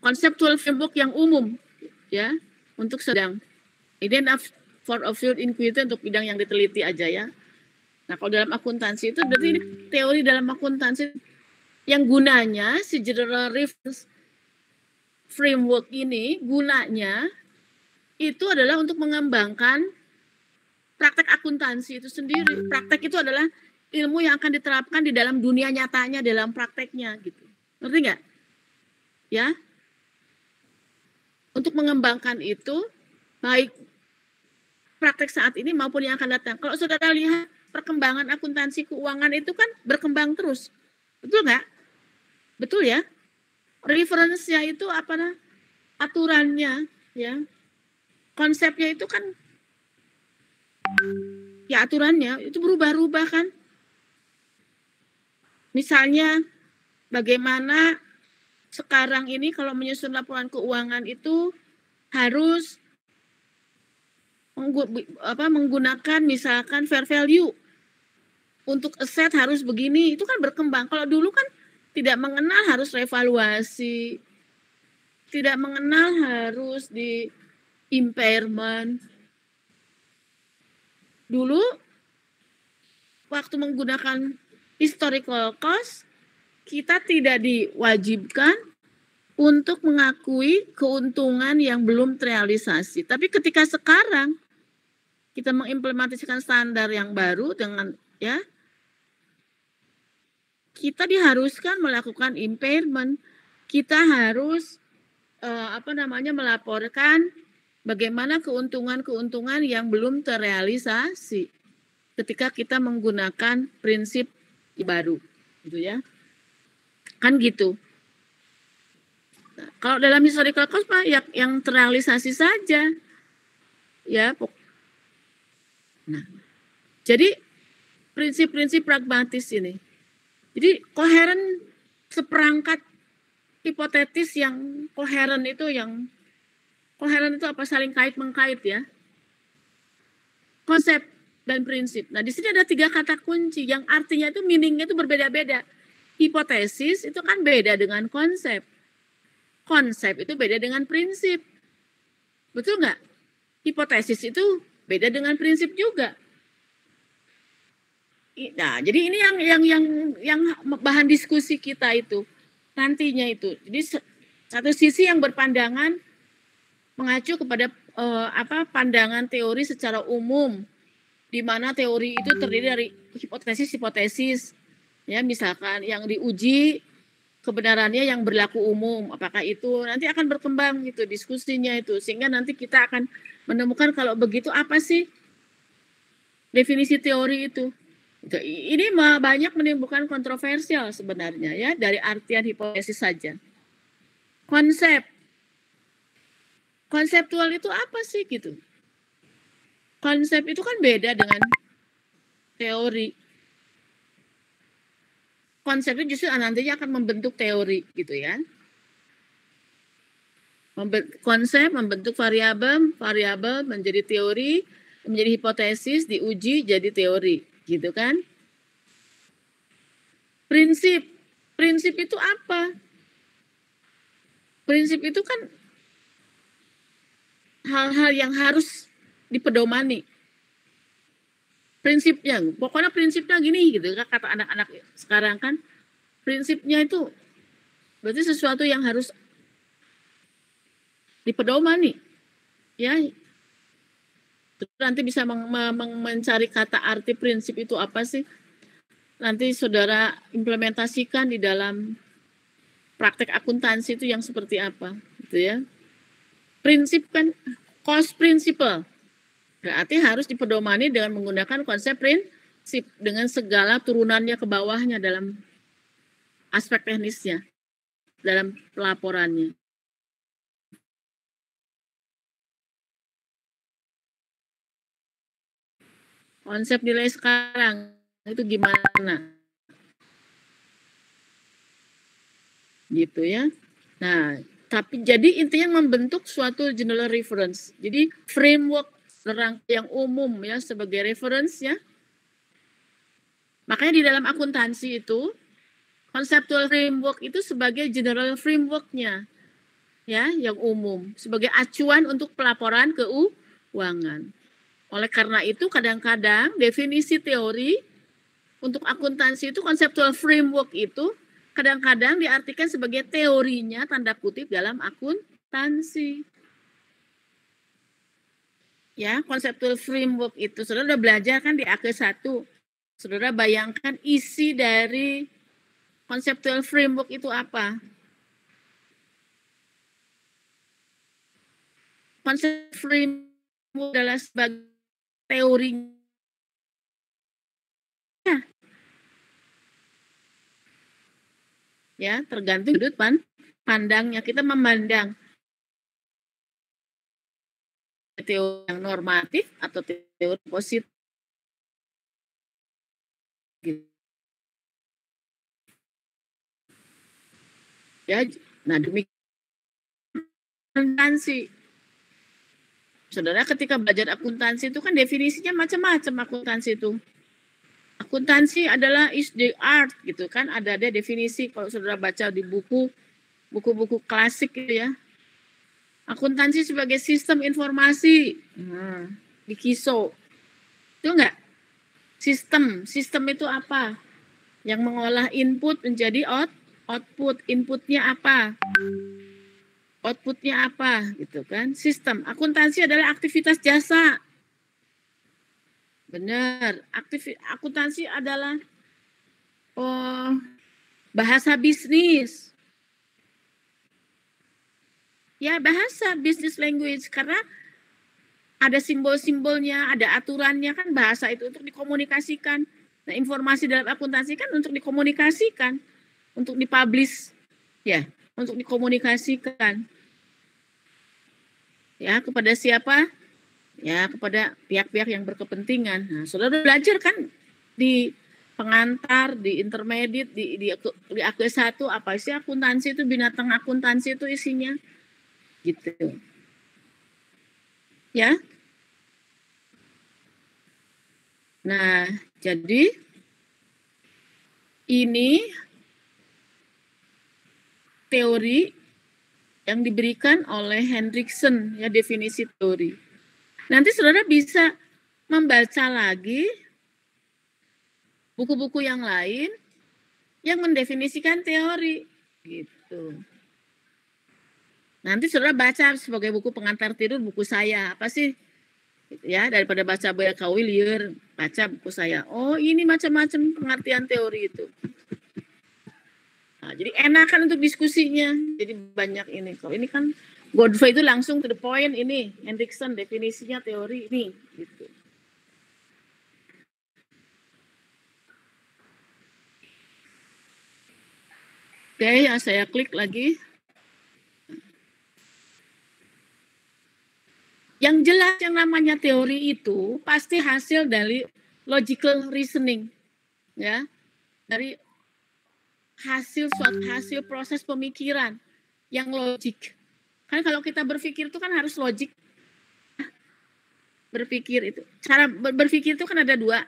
conceptual framework yang umum ya untuk sedang ini for a field inquiry untuk bidang yang diteliti aja ya. Nah kalau dalam akuntansi itu berarti teori dalam akuntansi yang gunanya si general reference framework ini gunanya itu adalah untuk mengembangkan praktek akuntansi itu sendiri. Praktek itu adalah ilmu yang akan diterapkan di dalam dunia nyatanya dalam prakteknya gitu. Ngerti nggak? Ya. Untuk mengembangkan itu baik praktek saat ini maupun yang akan datang. Kalau saudara lihat perkembangan akuntansi keuangan itu kan berkembang terus. Betul nggak? Betul ya? Referensinya itu apa? Aturannya ya. Konsepnya itu kan ya aturannya itu berubah-ubah kan. Misalnya bagaimana sekarang ini kalau menyusun laporan keuangan itu harus menggunakan misalkan fair value untuk aset harus begini, itu kan berkembang. Kalau dulu kan tidak mengenal harus revaluasi, tidak mengenal harus di impairment. Dulu waktu menggunakan historical cost, kita tidak diwajibkan untuk mengakui keuntungan yang belum terrealisasi. Tapi ketika sekarang kita mengimplementasikan standar yang baru dengan ya, kita diharuskan melakukan impairment. Kita harus melaporkan bagaimana keuntungan-keuntungan yang belum terrealisasi ketika kita menggunakan prinsip baru, gitu ya. Kan gitu. Nah, kalau dalam historical cost Pak, yang terrealisasi saja. Ya. Nah, jadi prinsip-prinsip pragmatis ini. Jadi koheren seperangkat hipotetis yang koheren itu apa, saling kait mengkait ya. Konsep dan prinsip. Nah, di sini ada 3 kata kunci yang artinya itu meaning-nya itu berbeda-beda. Hipotesis itu kan beda dengan konsep. Konsep itu beda dengan prinsip. Betul nggak? Hipotesis itu beda dengan prinsip juga. Nah, jadi ini yang bahan diskusi kita itu nantinya itu. Jadi satu sisi yang berpandangan mengacu kepada pandangan teori secara umum, di mana teori itu terdiri dari hipotesis-hipotesis. Ya, misalkan yang diuji kebenarannya yang berlaku umum, apakah itu nanti akan berkembang gitu diskusinya itu, sehingga nanti kita akan menemukan kalau begitu apa sih definisi teori itu. Ini banyak menimbulkan kontroversial sebenarnya ya, dari artian hipotesis saja. Konseptual itu apa sih gitu? Konsep itu kan beda dengan teori. Konsep itu justru nantinya akan membentuk teori gitu ya. Konsep membentuk variabel menjadi teori, menjadi hipotesis, diuji jadi teori. Gitu kan? Prinsip itu apa? Prinsip itu kan hal-hal yang harus dipedomani. Prinsipnya, pokoknya prinsipnya gini gitu, kata anak-anak sekarang kan. Prinsipnya itu berarti sesuatu yang harus dipedomani. Ya, nanti bisa mencari kata arti prinsip itu apa sih? Nanti saudara implementasikan di dalam praktek akuntansi itu yang seperti apa, gitu ya. Prinsip kan cost principle. Berarti harus dipedomani dengan menggunakan konsep prinsip dengan segala turunannya ke bawahnya dalam aspek teknisnya, dalam pelaporannya. Konsep nilai sekarang itu gimana? Gitu ya. Nah, tapi jadi intinya membentuk suatu general reference. Jadi framework yang umum ya sebagai reference ya. Makanya di dalam akuntansi itu conceptual framework itu sebagai general framework-nya ya, yang umum sebagai acuan untuk pelaporan keuangan. Oleh karena itu kadang-kadang definisi teori untuk akuntansi itu conceptual framework itu kadang-kadang diartikan sebagai teorinya tanda kutip dalam akuntansi. Ya, conceptual framework itu saudara sudah belajar kan di AK1. Saudara bayangkan isi dari conceptual framework itu apa? Conceptual framework adalah sebagai teori ya, tergantung sudut pandangnya. Kita memandang teori yang normatif atau teori positif. Ya, nah demikian akuntansi. Saudara ketika belajar akuntansi itu kan definisinya macam-macam akuntansi itu. Akuntansi adalah is the art gitu kan, ada definisi kalau saudara baca di buku-buku klasik gitu ya. Akuntansi sebagai sistem informasi di KISO. Itu enggak? Sistem itu apa? Yang mengolah input menjadi output. Inputnya apa? Outputnya apa gitu kan? Sistem. Akuntansi adalah aktivitas jasa. Benar. Akuntansi adalah bahasa bisnis. Ya, bahasa business language, karena ada simbol-simbolnya, ada aturannya kan, bahasa itu untuk dikomunikasikan. Nah, informasi dalam akuntansi kan untuk dikomunikasikan, untuk dipublish, ya, untuk dikomunikasikan. Ya, kepada siapa? Ya, kepada pihak-pihak yang berkepentingan. Nah, saudara belajar kan di pengantar, di intermediate, di AQ1, apa sih akuntansi itu, binatang akuntansi itu isinya. Gitu. Ya. Nah, jadi ini teori yang diberikan oleh Hendriksen, ya, definisi teori. Nanti saudara bisa membaca lagi buku-buku yang lain yang mendefinisikan teori gitu. Nanti saudara baca sebagai buku pengantar tidur buku saya, apa sih? Ya, daripada baca BLKW liar, baca buku saya. Oh, ini macam-macam pengertian teori itu. Nah, jadi enakan untuk diskusinya. Jadi banyak ini. Kalau ini kan Godfrey itu langsung to the point ini. Hendriksen definisinya teori ini. Gitu. Oke, ya saya klik lagi. Yang jelas yang namanya teori itu pasti hasil dari logical reasoning, ya, dari hasil proses pemikiran yang logik. Kan kalau kita berpikir itu kan harus logik. Berpikir itu, cara berpikir itu kan ada dua.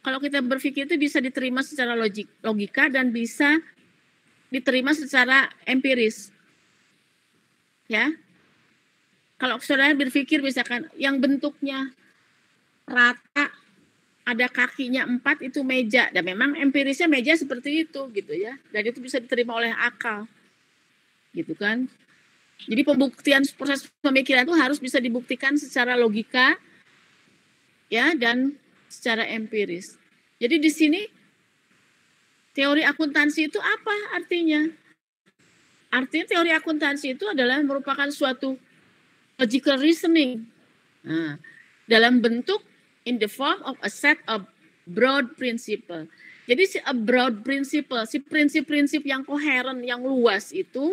Kalau kita berpikir itu bisa diterima secara logika dan bisa diterima secara empiris, ya. Kalau saudara berpikir misalkan yang bentuknya rata, ada kakinya 4 itu meja, dan memang empirisnya meja seperti itu gitu ya, dan itu bisa diterima oleh akal, gitu kan. Jadi pembuktian proses pemikiran itu harus bisa dibuktikan secara logika, ya, dan secara empiris. Jadi di sini teori akuntansi itu apa artinya? Artinya teori akuntansi itu adalah merupakan suatu logical reasoning. Nah, dalam bentuk in the form of a set of broad principle. Jadi si a broad principle, si prinsip-prinsip yang koheren, yang luas itu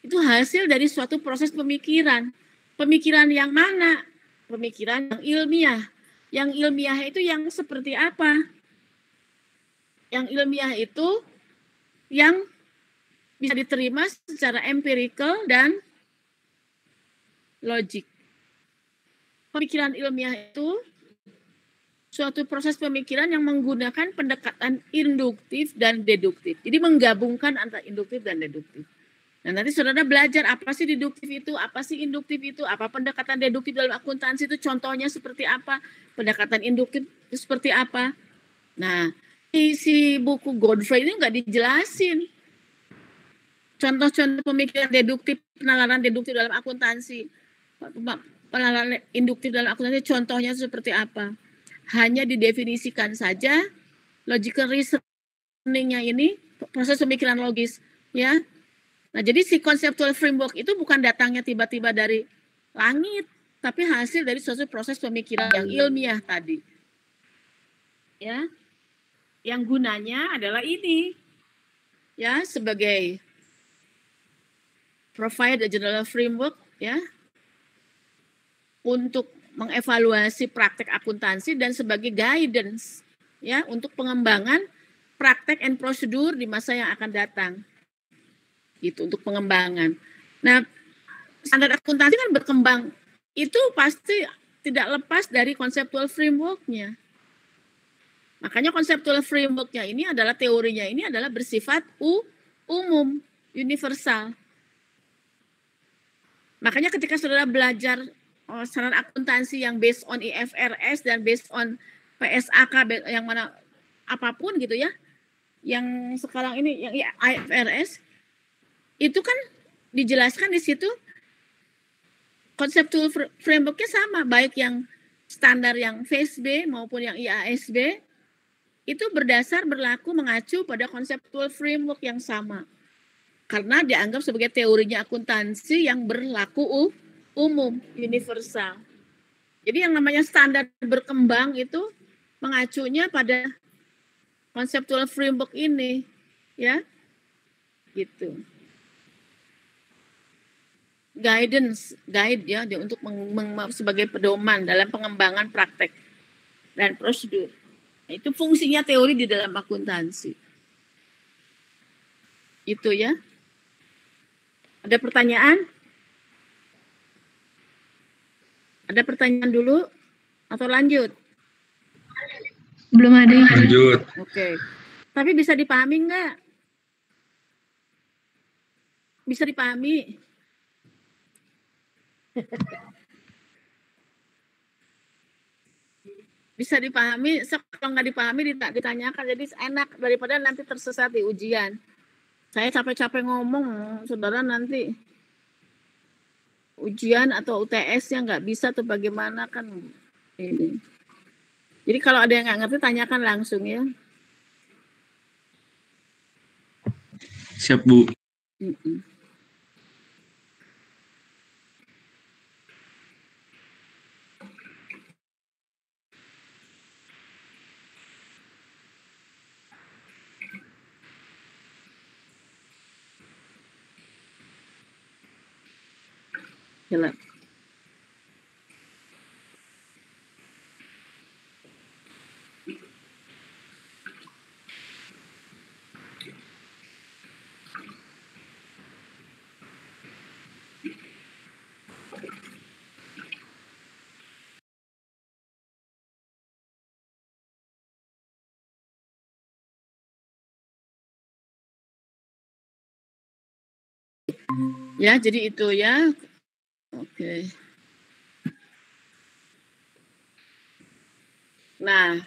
hasil dari suatu proses pemikiran. Pemikiran yang mana? Pemikiran yang ilmiah. Yang ilmiah itu yang seperti apa? Yang ilmiah itu yang bisa diterima secara empirical dan logik. Pemikiran ilmiah itu suatu proses pemikiran yang menggunakan pendekatan induktif dan deduktif. Jadi menggabungkan antara induktif dan deduktif. Nah, nanti saudara belajar apa sih deduktif itu, apa sih induktif itu, apa pendekatan deduktif dalam akuntansi itu, contohnya seperti apa, pendekatan induktif itu seperti apa. Nah, isi buku Godfrey ini nggak dijelasin. Contoh-contoh pemikiran deduktif, penalaran deduktif dalam akuntansi. Penalaran induktif dalam akuntansi contohnya seperti apa? Hanya didefinisikan saja logical reasoning-nya ini proses pemikiran logis, ya. Nah, jadi si conceptual framework itu bukan datangnya tiba-tiba dari langit, tapi hasil dari suatu proses pemikiran yang ilmiah tadi. Ya. Yang gunanya adalah ini. Ya, sebagai provide a general framework, ya, untuk mengevaluasi praktek akuntansi dan sebagai guidance, ya, untuk pengembangan praktek and prosedur di masa yang akan datang, gitu, untuk pengembangan. Nah, standar akuntansi kan berkembang, itu pasti tidak lepas dari conceptual framework-nya. Makanya conceptual framework-nya ini adalah teorinya ini adalah bersifat umum, universal. Makanya ketika saudara belajar standar akuntansi yang based on IFRS dan based on PSAK yang mana apapun gitu ya, yang sekarang ini yang IFRS itu kan dijelaskan di situ conceptual framework-nya sama, baik yang standar yang FASB maupun yang IASB itu berlaku mengacu pada conceptual framework yang sama. Karena dianggap sebagai teorinya akuntansi yang berlaku umum, universal. Jadi yang namanya standar berkembang itu mengacunya pada conceptual framework ini, ya. Gitu. Guide ya untuk sebagai pedoman dalam pengembangan praktek dan prosedur. Nah, itu fungsinya teori di dalam akuntansi. Itu ya. Ada pertanyaan? Ada pertanyaan dulu atau lanjut? Belum ada. Lanjut. Oke. Tapi bisa dipahami enggak? Bisa dipahami? Bisa dipahami, kalau nggak dipahami ditanyakan, jadi enak daripada nanti tersesat di ujian. Saya capek-capek ngomong, saudara nanti ujian atau UTS-nya nggak bisa tuh bagaimana kan ini. Jadi kalau ada yang nggak ngerti tanyakan langsung ya. Siap, Bu. Jelas. Ya, jadi itu ya. Oke. Nah,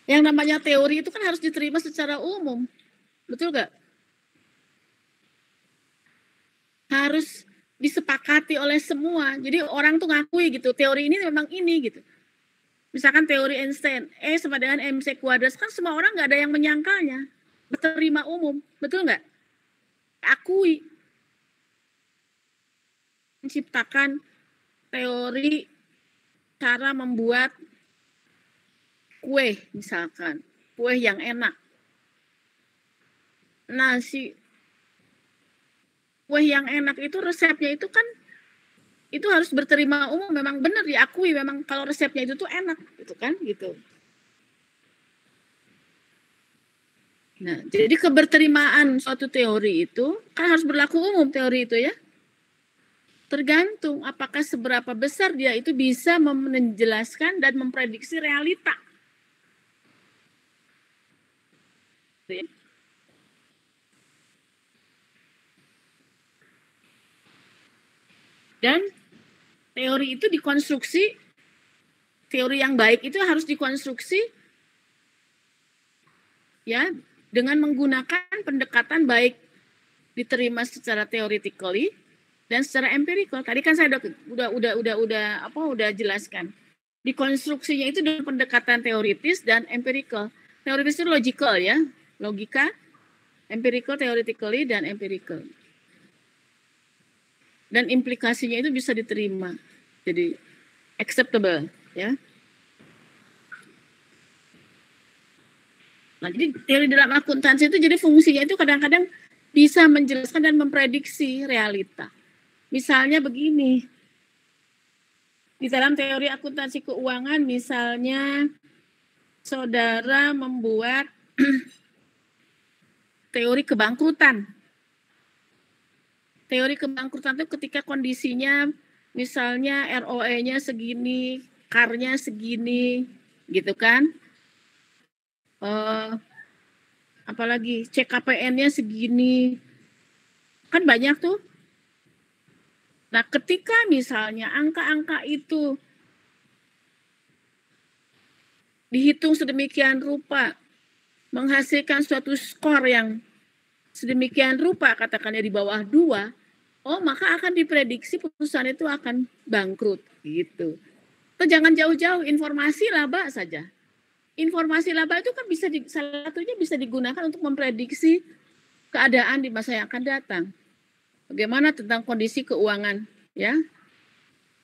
yang namanya teori itu kan harus diterima secara umum. Betul nggak? Harus disepakati oleh semua. Jadi orang tuh ngakui gitu, teori ini memang ini gitu. Misalkan teori Einstein, E sama dengan MC kuadrat, kan semua orang nggak ada yang menyangkalnya. Diterima umum, betul nggak? Akui. Menciptakan teori cara membuat kue misalkan, kue yang enak. Nah, kue yang enak itu resepnya itu kan itu harus berterima umum, memang benar diakui, memang kalau resepnya itu tuh enak gitu kan gitu. Nah, jadi keberterimaan suatu teori itu kan harus berlaku umum teori itu ya. Tergantung apakah seberapa besar dia itu bisa menjelaskan dan memprediksi realita. Dan teori itu dikonstruksi, teori yang baik itu harus dikonstruksi ya dengan menggunakan pendekatan baik diterima secara theoretically dan secara empirical. Tadi kan saya udah jelaskan. Dikonstruksinya itu dengan pendekatan teoritis dan empirical. Teoritis itu logical ya, logika, empirical, theoretically dan empirical. Dan implikasinya itu bisa diterima. Jadi acceptable ya. Nah, jadi teori dalam akuntansi itu jadi fungsinya itu kadang-kadang bisa menjelaskan dan memprediksi realita. Misalnya begini, di dalam teori akuntansi keuangan misalnya saudara membuat teori kebangkrutan. Teori kebangkrutan itu ketika kondisinya misalnya ROE-nya segini, CAR-nya segini, gitu kan. eh, apalagi CKPN-nya segini, kan banyak tuh. Nah, ketika misalnya angka-angka itu dihitung sedemikian rupa, menghasilkan suatu skor yang sedemikian rupa, katakannya di bawah 2, oh maka akan diprediksi perusahaan itu akan bangkrut gitu. Atau jangan jauh-jauh, informasi laba saja. Informasi laba itu kan bisa salah satunya bisa digunakan untuk memprediksi keadaan di masa yang akan datang. Bagaimana tentang kondisi keuangan, ya,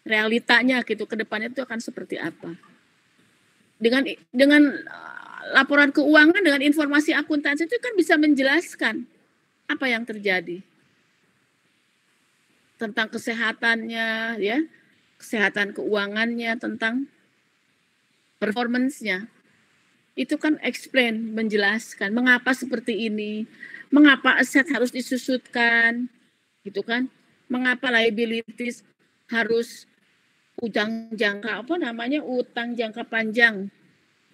realitanya gitu ke depannya itu akan seperti apa. Dengan laporan keuangan, dengan informasi akuntansi itu kan bisa menjelaskan apa yang terjadi tentang kesehatannya, ya, kesehatan keuangannya, tentang performance-nya. Itu kan explain, menjelaskan mengapa seperti ini, mengapa aset harus disusutkan, gitu kan, mengapa liabilities harus utang jangka panjang,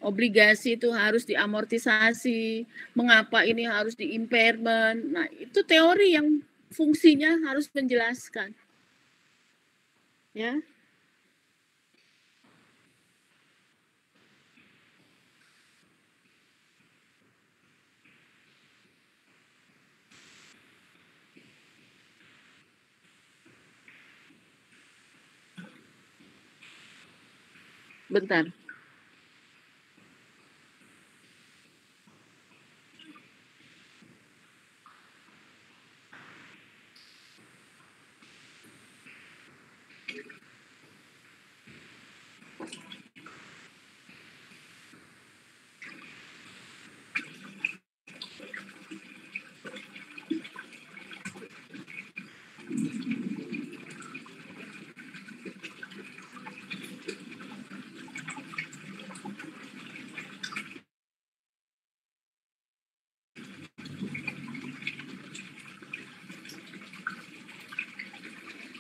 obligasi itu harus diamortisasi, mengapa ini harus di-impairment. Nah, itu teori yang fungsinya harus menjelaskan. Ya. Bentar.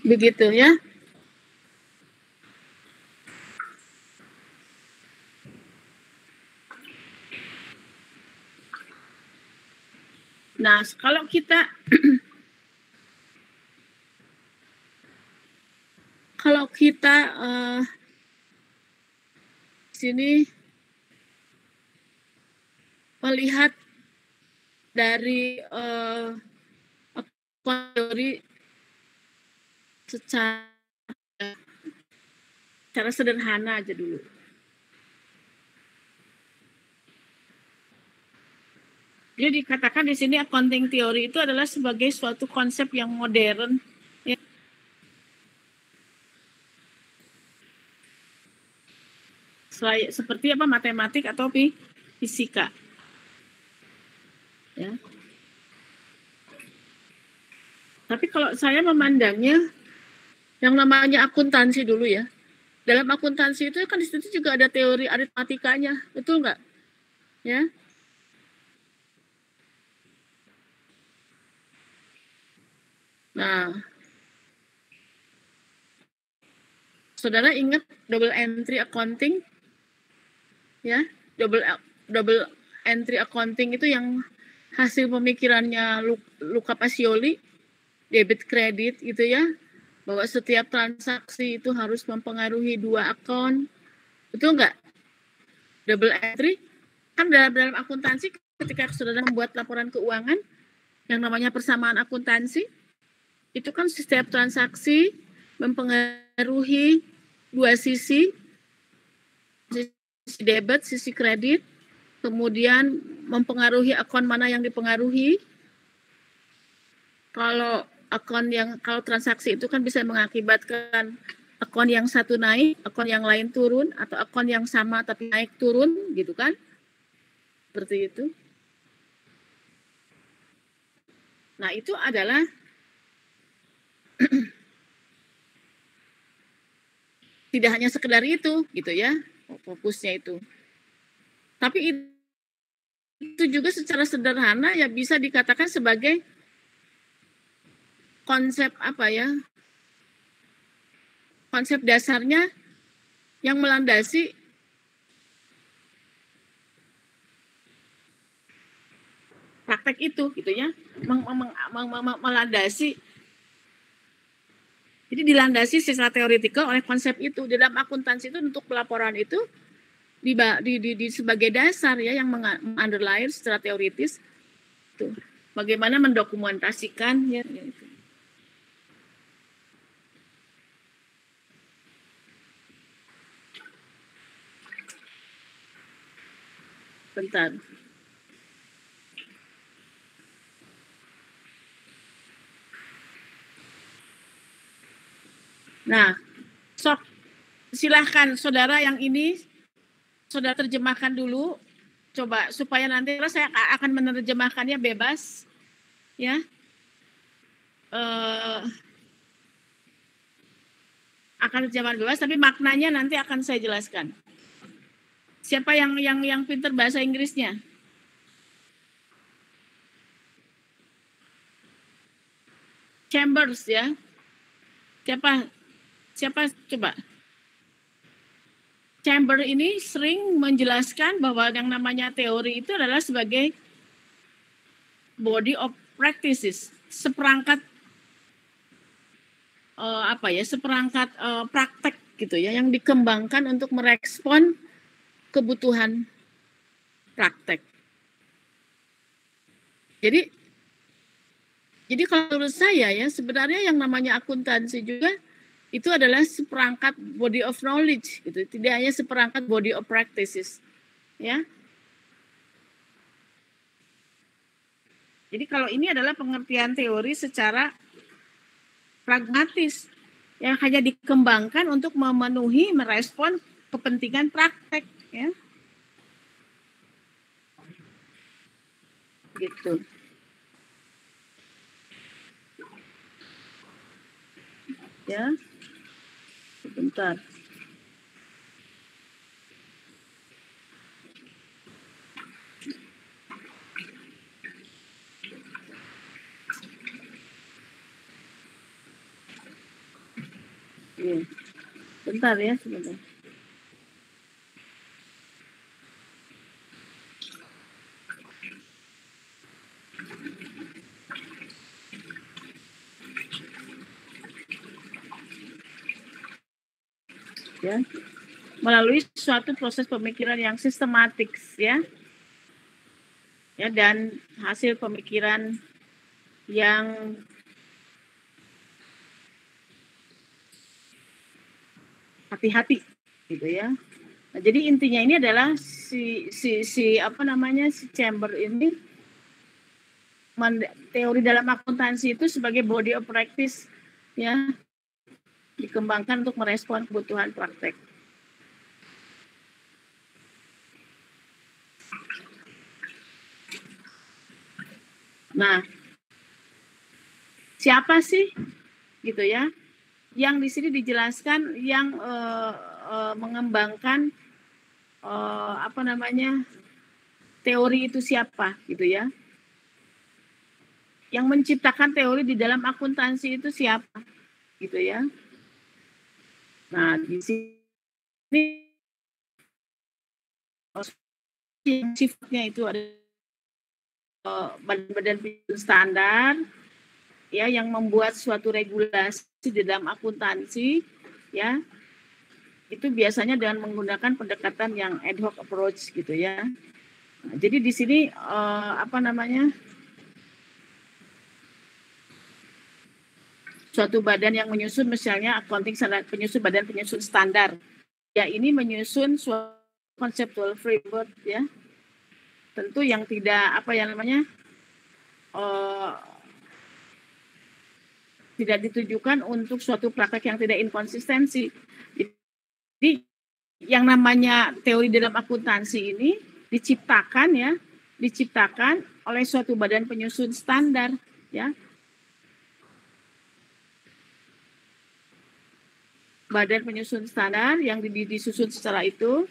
Begitu ya. Nah, kalau kita sini melihat dari teori secara sederhana aja dulu. Jadi dikatakan di sini accounting theory itu adalah sebagai suatu konsep yang modern, ya. Seperti apa, matematik atau fisika. Ya. Tapi kalau saya memandangnya yang namanya akuntansi dulu ya. Dalam akuntansi itu kan di situ juga ada teori aritmatikanya, betul nggak? Ya. Nah, saudara ingat double entry accounting? Ya, double entry accounting itu yang hasil pemikirannya Luca Pacioli, debit kredit gitu ya, bahwa setiap transaksi itu harus mempengaruhi 2 akun, betul nggak? Double entry kan dalam akuntansi ketika saudara membuat laporan keuangan yang namanya persamaan akuntansi, itu kan setiap transaksi mempengaruhi 2 sisi debit, sisi kredit, kemudian mempengaruhi akun mana yang dipengaruhi. Kalau transaksi itu kan bisa mengakibatkan akun yang satu naik, akun yang lain turun, atau akun yang sama tapi naik turun, gitu kan? Seperti itu. Nah, itu adalah tidak hanya sekedar itu, gitu ya, fokusnya itu. Tapi itu juga secara sederhana ya bisa dikatakan sebagai konsep apa ya? Konsep dasarnya yang melandasi praktek itu gitu ya, melandasi. Jadi dilandasi secara teoritikal oleh konsep itu. Di dalam akuntansi itu untuk pelaporan itu di sebagai dasar ya yang underline secara teoritis itu. Bagaimana mendokumentasikan ya itu. Bentar. Nah, sok silahkan saudara yang ini saudara terjemahkan dulu, coba supaya nanti saya akan menerjemahkannya bebas, ya. Akan terjemahan bebas, tapi maknanya nanti akan saya jelaskan. Siapa yang pintar bahasa Inggrisnya? Chambers ya. Siapa coba? Chamber ini sering menjelaskan bahwa yang namanya teori itu adalah sebagai body of practices, seperangkat praktek gitu ya, yang dikembangkan untuk merespon kebutuhan praktek. Jadi kalau menurut saya ya sebenarnya yang namanya akuntansi juga itu adalah seperangkat body of knowledge gitu, tidak hanya seperangkat body of practices, ya. Jadi kalau ini adalah pengertian teori secara pragmatis yang hanya dikembangkan untuk memenuhi merespon kepentingan praktek, ya. Gitu. Ya. Sebentar. Bentar ya, sebentar. Ya, melalui suatu proses pemikiran yang sistematik ya dan hasil pemikiran yang hati-hati gitu ya. Nah, jadi intinya ini adalah si Chamber ini teori dalam akuntansi itu sebagai body of practice ya, dikembangkan untuk merespon kebutuhan praktek. Nah, siapa sih gitu ya yang di sini dijelaskan yang mengembangkan teori itu siapa gitu ya, yang menciptakan teori di dalam akuntansi itu siapa gitu ya. Nah, di sini sifatnya itu ada badan penyesuaian standar ya yang membuat suatu regulasi di dalam akuntansi ya. Itu biasanya dengan menggunakan pendekatan yang ad hoc approach gitu ya. Nah, jadi di sini suatu badan yang menyusun misalnya accounting standard, badan penyusun standar. Ya ini menyusun suatu conceptual framework ya. Tentu yang tidak tidak ditujukan untuk suatu praktek yang tidak inkonsistensi. Jadi yang namanya teori dalam akuntansi ini diciptakan oleh suatu badan penyusun standar ya. Badan penyusun standar yang disusun secara itu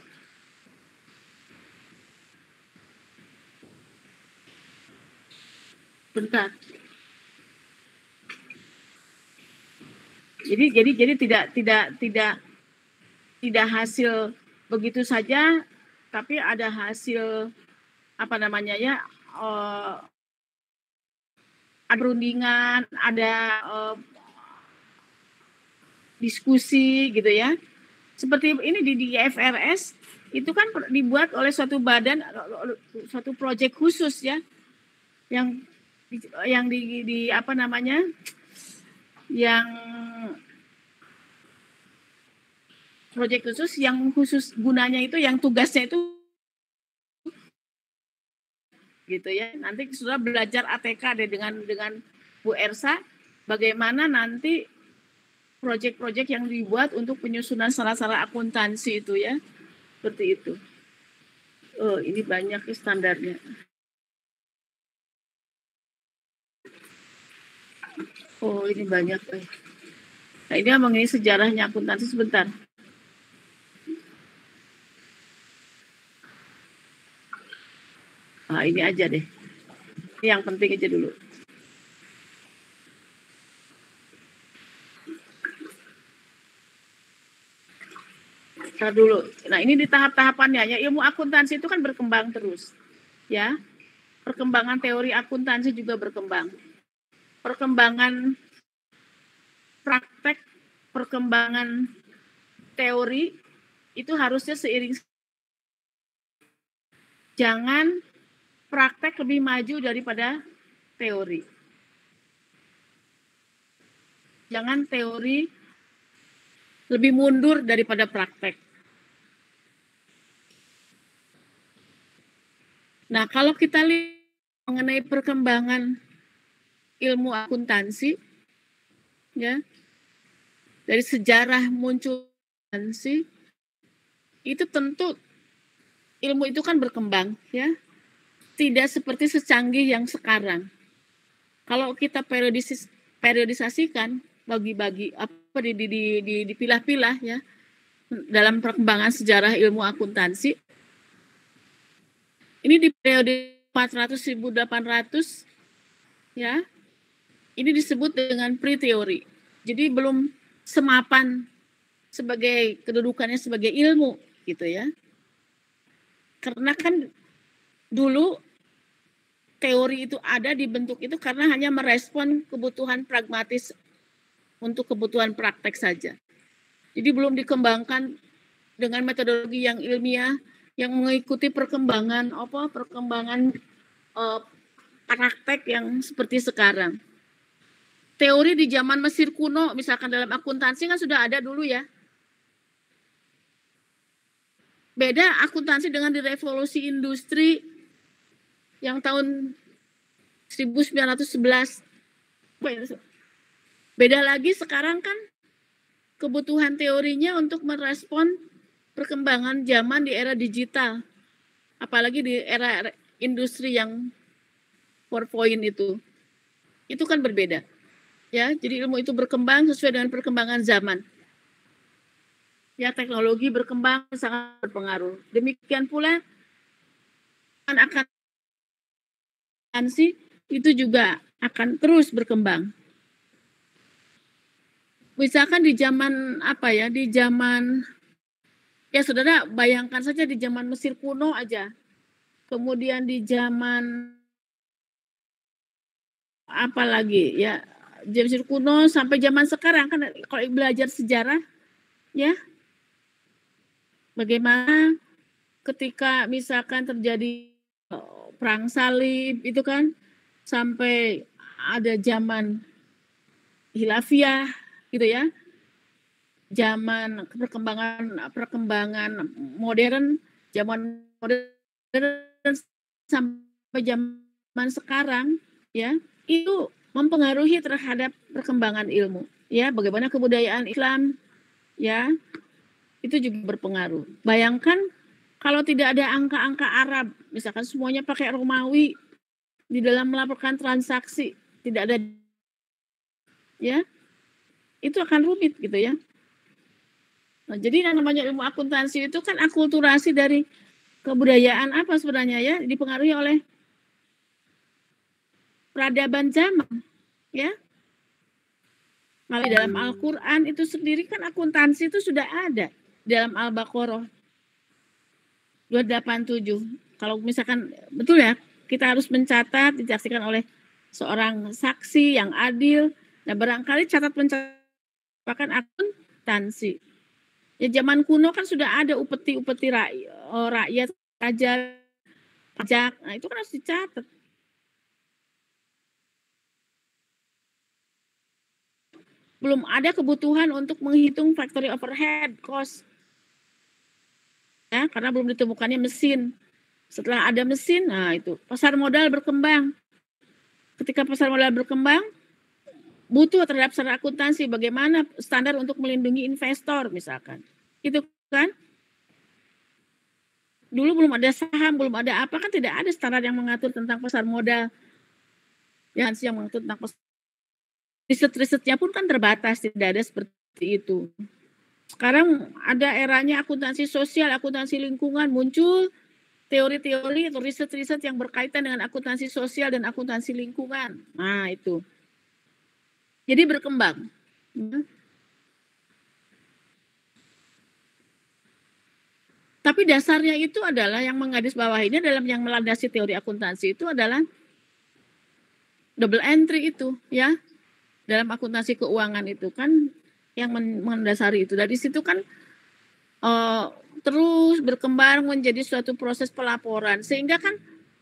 bentar. Jadi tidak hasil begitu saja, tapi ada hasil ada perundingan, ada diskusi gitu ya. Seperti ini di IFRS itu kan dibuat oleh suatu badan, suatu proyek khusus ya, yang di apa namanya, yang proyek khusus yang khusus gunanya itu, yang tugasnya itu gitu ya. Nanti sudah belajar ATK deh dengan Bu Ersa, bagaimana nanti proyek-proyek yang dibuat untuk penyusunan salah-salah akuntansi itu ya, seperti itu. Oh, ini banyak standarnya. Oh, ini banyak. Nah, ini mengenai sejarahnya akuntansi sebentar. Nah, ini aja deh. Ini yang penting aja dulu. Dulu. Nah, ini di tahap-tahapannya ya. Ilmu akuntansi itu kan berkembang terus. Ya. Perkembangan teori akuntansi juga berkembang. Perkembangan praktek, perkembangan teori itu harusnya seiring. Jangan praktek lebih maju daripada teori. Jangan teori lebih mundur daripada praktek. Nah, kalau kita lihat mengenai perkembangan ilmu akuntansi, ya, dari sejarah muncul akuntansi, itu tentu ilmu itu kan berkembang, ya, tidak seperti secanggih yang sekarang. Kalau kita periodisasikan, bagi-bagi apa dipilah-pilah, ya, dalam perkembangan sejarah ilmu akuntansi. Ini di periode 400-1800 ya. Ini disebut dengan pre-teori. Jadi belum semapan sebagai kedudukannya sebagai ilmu gitu ya. Karena kan dulu teori itu ada dibentuk itu karena hanya merespon kebutuhan pragmatis untuk kebutuhan praktek saja. Jadi belum dikembangkan dengan metodologi yang ilmiah yang mengikuti perkembangan praktek yang seperti sekarang. Teori di zaman Mesir kuno, misalkan dalam akuntansi kan sudah ada dulu ya. Beda akuntansi dengan di revolusi industri yang tahun 1911. Beda lagi sekarang kan kebutuhan teorinya untuk merespon perkembangan zaman di era digital, apalagi di era industri yang 4.0 itu kan berbeda, ya. Jadi ilmu itu berkembang sesuai dengan perkembangan zaman, ya. Teknologi berkembang sangat berpengaruh. Demikian pula akuntansi itu juga akan terus berkembang. Misalkan di zaman ya saudara bayangkan saja di zaman Mesir kuno aja, kemudian di zaman apa lagi ya, zaman Mesir kuno sampai zaman sekarang kan kalau belajar sejarah ya, bagaimana ketika misalkan terjadi perang salib itu kan sampai ada zaman khilafiyah gitu ya. Zaman perkembangan modern, zaman modern sampai zaman sekarang ya, itu mempengaruhi terhadap perkembangan ilmu ya. Bagaimana kebudayaan Islam ya, itu juga berpengaruh. Bayangkan kalau tidak ada angka-angka Arab, misalkan semuanya pakai Romawi di dalam melaporkan transaksi, tidak ada ya, itu akan rumit gitu ya. Nah, jadi yang namanya ilmu akuntansi itu kan akulturasi dari kebudayaan apa sebenarnya ya, dipengaruhi oleh peradaban zaman ya. Kalau dalam Al-Qur'an itu sendiri kan akuntansi itu sudah ada dalam Al-Baqarah 287. Kalau misalkan betul ya, kita harus mencatat, disaksikan oleh seorang saksi yang adil. Nah, barangkali catat merupakan akuntansi. Ya zaman kuno kan sudah ada upeti-upeti rakyat, pajak. Nah, itu kan harus dicatat. Belum ada kebutuhan untuk menghitung factory overhead cost. Ya, karena belum ditemukannya mesin. Setelah ada mesin, nah itu pasar modal berkembang. Ketika pasar modal berkembang, butuh terhadap standar akuntansi, bagaimana standar untuk melindungi investor misalkan. Itu kan. Dulu belum ada saham, belum ada apa, kan tidak ada standar yang mengatur tentang pasar modal. Yang mengatur tentang pasar. Riset-risetnya pun kan terbatas, tidak ada seperti itu. Sekarang ada eranya akuntansi sosial, akuntansi lingkungan, muncul teori-teori atau riset-riset yang berkaitan dengan akuntansi sosial dan akuntansi lingkungan. Nah, itu. Jadi berkembang. Tapi dasarnya itu adalah yang menggarisbawahinya dalam yang melandasi teori akuntansi itu adalah double entry itu, ya. Dalam akuntansi keuangan itu kan yang mendasari itu. Dari situ kan terus berkembang menjadi suatu proses pelaporan, sehingga kan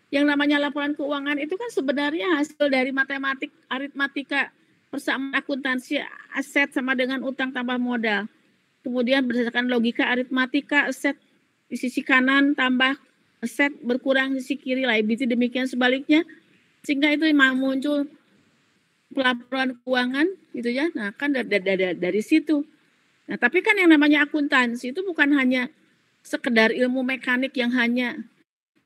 yang namanya laporan keuangan itu kan sebenarnya hasil dari matematik, aritmatika, persamaan akuntansi, aset sama dengan utang tambah modal. Kemudian berdasarkan logika aritmatika, aset di sisi kanan tambah aset berkurang di sisi kiri, liability demikian sebaliknya, sehingga itu muncul pelaporan keuangan gitu ya. Nah, kan dari situ. Nah, tapi kan yang namanya akuntansi itu bukan hanya sekedar ilmu mekanik yang hanya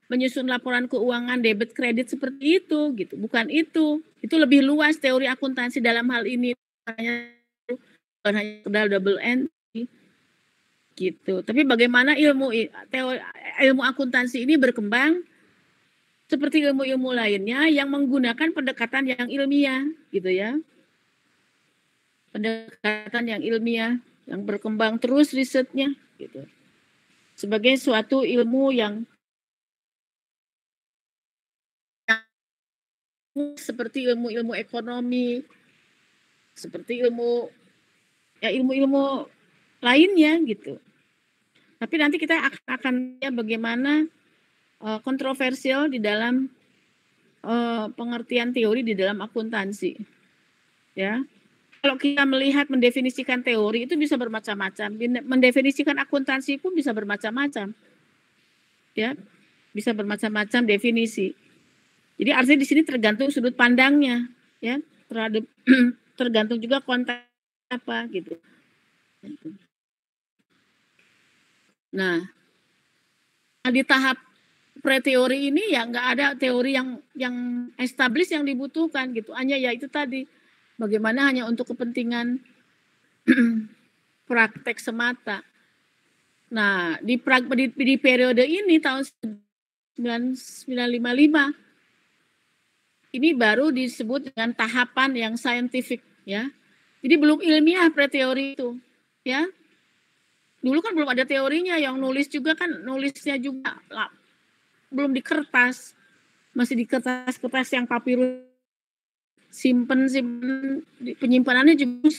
menyusun laporan keuangan debit kredit seperti itu gitu. Bukan itu. Itu lebih luas teori akuntansi dalam hal ini. Bukan hanya sekedar double entry gitu. Tapi bagaimana ilmu akuntansi ini berkembang seperti ilmu-ilmu lainnya yang menggunakan pendekatan yang ilmiah gitu ya. Pendekatan yang ilmiah yang berkembang terus risetnya gitu. Sebagai suatu ilmu yang seperti ilmu-ilmu ekonomi, seperti ilmu-ilmu lainnya gitu. Tapi nanti kita akan ya bagaimana kontroversial di dalam pengertian teori di dalam akuntansi. Ya. Kalau kita melihat mendefinisikan teori itu bisa bermacam-macam. Mendefinisikan akuntansi pun bisa bermacam-macam. Ya. Bisa bermacam-macam definisi. Jadi artinya di sini tergantung sudut pandangnya, ya. Tergantung juga konteks apa gitu. Nah, di tahap pre-teori ini ya nggak ada teori yang established yang dibutuhkan gitu. Hanya ya itu tadi bagaimana hanya untuk kepentingan praktek semata. Nah di periode ini tahun 1955 ini baru disebut dengan tahapan yang scientific ya. Jadi belum ilmiah pre-teori itu ya. Dulu kan belum ada teorinya, yang nulis juga kan nulisnya juga belum di kertas, masih di kertas-kertas yang papirus, simpen penyimpanannya juga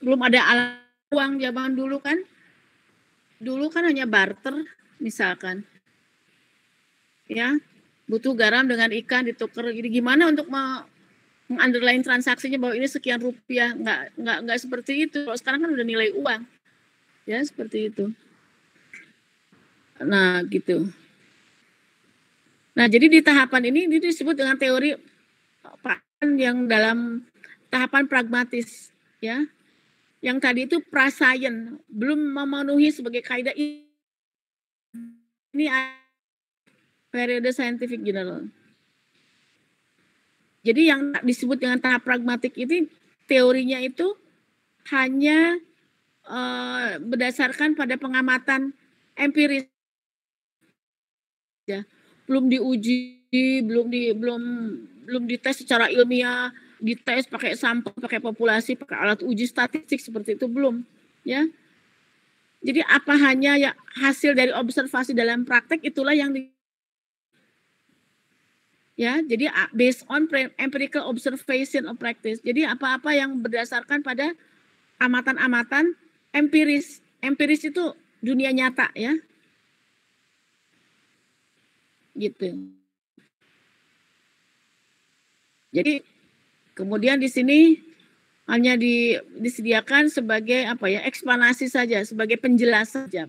belum ada alat uang zaman dulu kan hanya barter misalkan, ya butuh garam dengan ikan ditukar, jadi gimana untuk underline transaksinya bahwa ini sekian rupiah, nggak seperti itu. Kalau sekarang kan udah nilai uang, ya seperti itu. Nah, gitu. Nah, jadi di tahapan ini disebut dengan teori yang dalam tahapan pragmatis, ya. Yang tadi itu prasayen, belum memenuhi sebagai kaidah ini periode scientific general. Jadi yang disebut dengan tahap pragmatik ini teorinya itu hanya berdasarkan pada pengamatan empiris. Ya, belum diuji, belum dites secara ilmiah, dites pakai sampel, pakai populasi, pakai alat uji statistik seperti itu belum, ya. Jadi apa hanya ya hasil dari observasi dalam praktek itulah yang Ya, jadi based on empirical observation of practice. Jadi apa-apa yang berdasarkan pada amatan-amatan empiris. Empiris itu dunia nyata ya. Gitu. Jadi kemudian di sini hanya disediakan sebagai apa ya, eksplanasi saja, sebagai penjelasan saja.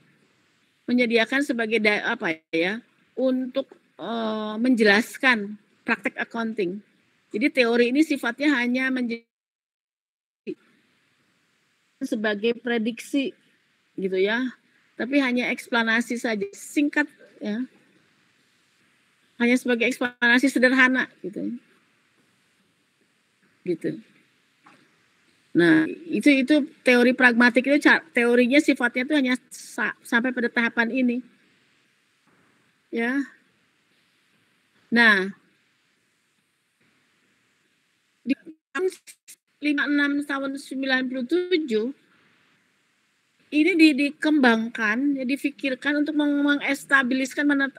Menyediakan sebagai untuk menjelaskan praktek accounting. Jadi teori ini sifatnya hanya menjadi sebagai prediksi gitu ya. Tapi hanya eksplanasi saja, singkat ya. Hanya sebagai eksplanasi sederhana gitu. Gitu. Nah, itu teori pragmatik itu teorinya sifatnya itu hanya sampai pada tahapan ini. Ya. Nah, di tahun 56 tahun 97 ini dikembangkan, difikirkan untuk mengestabiliskan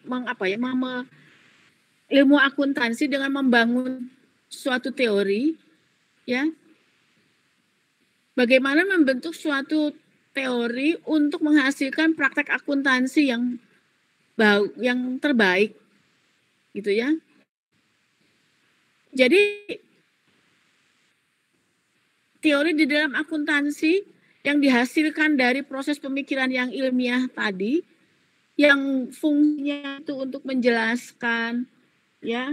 ilmu akuntansi dengan membangun suatu teori ya. Bagaimana membentuk suatu teori untuk menghasilkan praktek akuntansi yang terbaik gitu ya. Jadi teori di dalam akuntansi yang dihasilkan dari proses pemikiran yang ilmiah tadi, yang fungsinya itu untuk menjelaskan ya,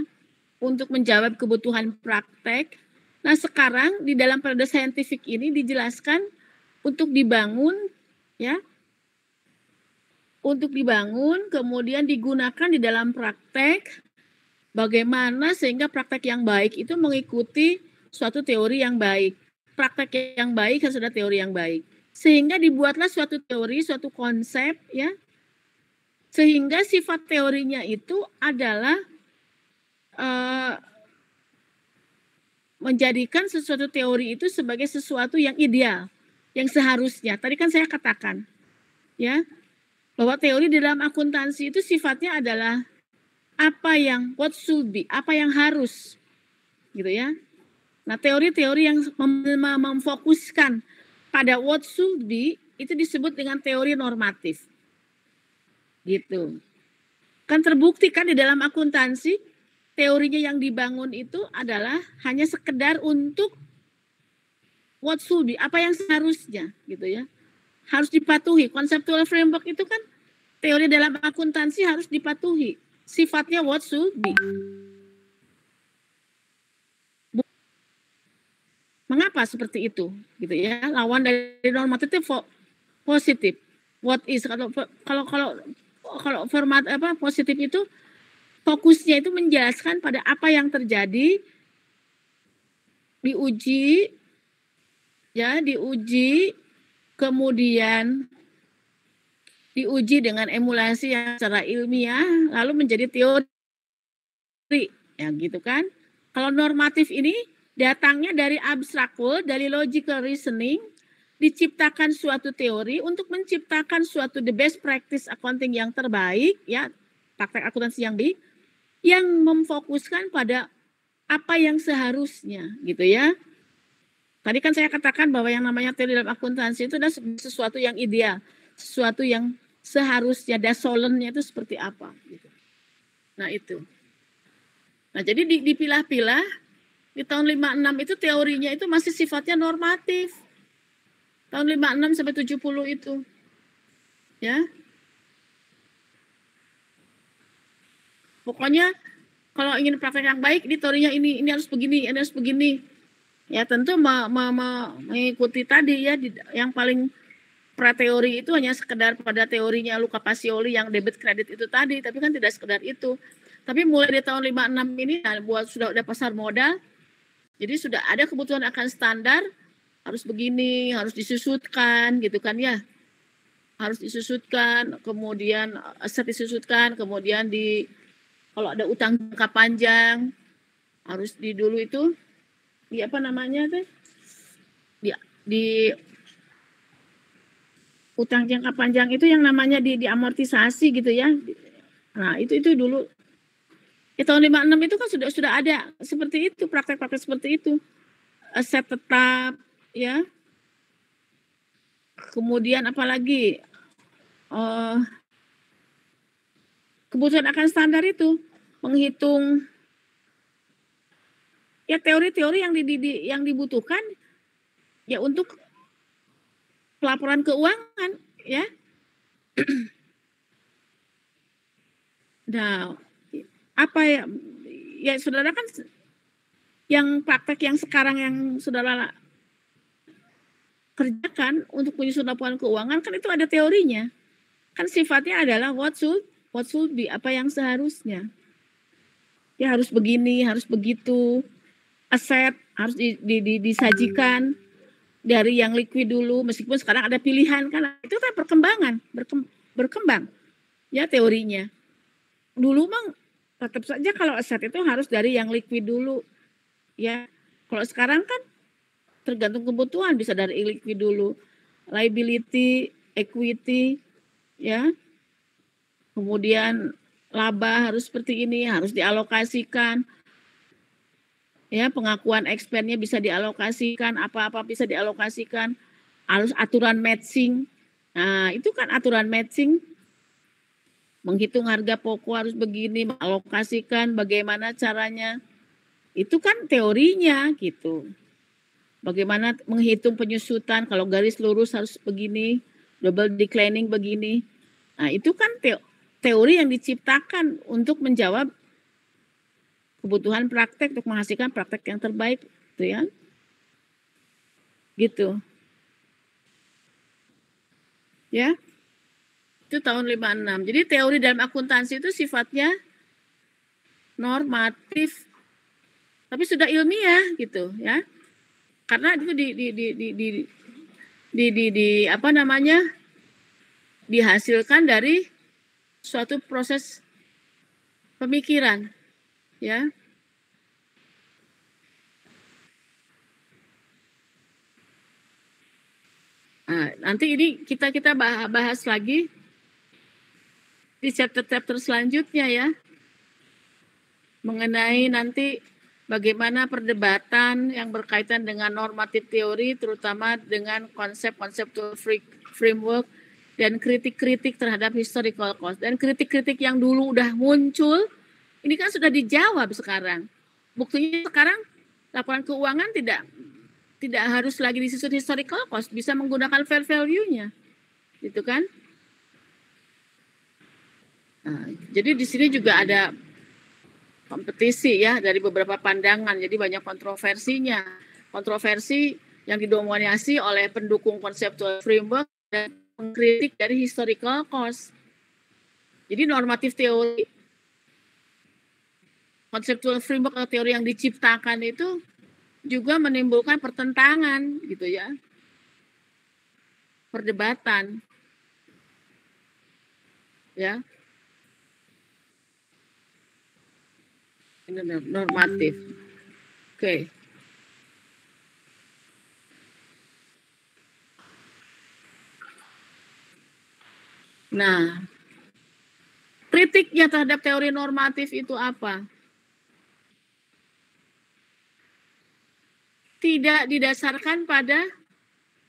untuk menjawab kebutuhan praktek. Nah, sekarang di dalam periode saintifik ini dijelaskan untuk dibangun ya. Untuk dibangun kemudian digunakan di dalam praktek, bagaimana sehingga praktek yang baik itu mengikuti suatu teori yang baik. Praktek yang baik harus ada teori yang baik. Sehingga dibuatlah suatu teori, suatu konsep ya. Sehingga sifat teorinya itu adalah menjadikan sesuatu teori itu sebagai sesuatu yang ideal, yang seharusnya. Tadi kan saya katakan ya, bahwa teori di dalam akuntansi itu sifatnya adalah what should be, apa yang harus gitu ya. Nah, teori-teori yang memfokuskan pada what should be itu disebut dengan teori normatif. Gitu. Kan terbukti kan di dalam akuntansi teorinya yang dibangun itu adalah hanya sekedar untuk what should be, apa yang seharusnya gitu ya. Harus dipatuhi. Conceptual framework itu kan teori dalam akuntansi harus dipatuhi. Sifatnya what should be. Mengapa seperti itu? Gitu ya. Lawan dari normatif itu positif. What is kalau format positif itu fokusnya itu menjelaskan pada apa yang terjadi, diuji kemudian diuji dengan emulasi yang secara ilmiah lalu menjadi teori ya gitu kan. Kalau normatif ini datangnya dari abstract world, dari logical reasoning, diciptakan suatu teori untuk menciptakan suatu the best practice accounting yang terbaik ya, praktek akuntansi yang baik, yang memfokuskan pada apa yang seharusnya gitu ya. Tadi kan saya katakan bahwa yang namanya teori dalam akuntansi itu adalah sesuatu yang ideal, sesuatu yang seharusnya, dasolennya itu seperti apa gitu. Nah itu. Nah jadi dipilah-pilah di tahun 56 itu teorinya itu masih sifatnya normatif. Tahun 56 sampai 70 itu. Ya. Pokoknya kalau ingin praktek yang baik, di teorinya ini harus begini, ini harus begini. Ya tentu mengikuti tadi ya, yang paling prateori itu hanya sekedar pada teorinya Luca Pacioli yang debit kredit itu tadi, tapi kan tidak sekedar itu. Tapi mulai di tahun 56 ini sudah ada pasar modal, jadi sudah ada kebutuhan akan standar, harus begini, harus disusutkan gitu kan ya. Harus disusutkan, kemudian aset disusutkan, kemudian kalau ada utang jangka panjang harus dulu itu di utang jangka panjang itu yang namanya diamortisasi gitu ya. Nah, itu dulu Ya, tahun 56 itu kan sudah ada seperti itu, praktek-praktek seperti itu. Aset tetap, ya. Kemudian apalagi kebutuhan akan standar itu menghitung ya teori-teori yang dibutuhkan ya untuk pelaporan keuangan, ya. Nah, apa ya saudara kan yang praktek yang sekarang yang saudara kerjakan untuk menyusun laporan keuangan kan itu ada teorinya. Kan sifatnya adalah what should be, apa yang seharusnya. Ya harus begini, harus begitu. Aset harus disajikan dari yang liquid dulu, meskipun sekarang ada pilihan kan, itu kan perkembangan, berkembang ya teorinya. Dulu mah tetap saja kalau aset itu harus dari yang liquid dulu, ya. Kalau sekarang kan tergantung kebutuhan, bisa dari liquid dulu, liability, equity, ya. Kemudian laba harus seperti ini, harus dialokasikan. Ya, pengakuan expense-nya bisa dialokasikan, apa-apa bisa dialokasikan, harus aturan matching. Nah, itu kan aturan matching, menghitung harga pokok harus begini, mengalokasikan, bagaimana caranya. Itu kan teorinya gitu. Bagaimana menghitung penyusutan, kalau garis lurus harus begini, double declining begini. Nah, itu kan teori yang diciptakan untuk menjawab kebutuhan praktek untuk menghasilkan praktek yang terbaik, gitu ya. Gitu. Ya. Itu tahun 56. Jadi teori dalam akuntansi itu sifatnya normatif tapi sudah ilmiah gitu, ya. Karena itu apa namanya? Dihasilkan dari suatu proses pemikiran. Ya. Nah, nanti ini kita bahas lagi di chapter selanjutnya ya. Mengenai nanti bagaimana perdebatan yang berkaitan dengan normatif teori terutama dengan konsep-konseptual framework dan kritik-kritik terhadap historical cost. Dan kritik-kritik yang dulu udah muncul ini kan sudah dijawab sekarang. Buktinya sekarang laporan keuangan tidak harus lagi disusun historical cost, bisa menggunakan fair value-nya. Gitu kan? Nah, jadi di sini juga ada kompetisi ya dari beberapa pandangan. Jadi banyak kontroversinya. Kontroversi yang didominasi oleh pendukung conceptual framework dan pengkritik dari historical cost. Jadi normatif teori conceptual framework atau teori yang diciptakan itu juga menimbulkan pertentangan gitu ya. Perdebatan. Ya. Ini normatif. Oke. Nah, kritiknya terhadap teori normatif itu apa? Tidak didasarkan pada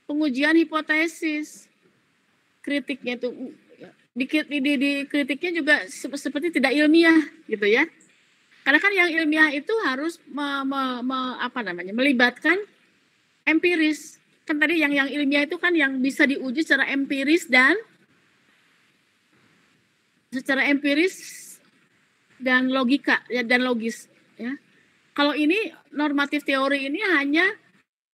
pengujian hipotesis. Kritiknya itu di kritiknya juga seperti tidak ilmiah gitu ya. Karena kan yang ilmiah itu harus melibatkan empiris. Kan tadi yang ilmiah itu kan yang bisa diuji secara empiris dan logika ya, dan logis ya. Kalau ini normatif teori ini hanya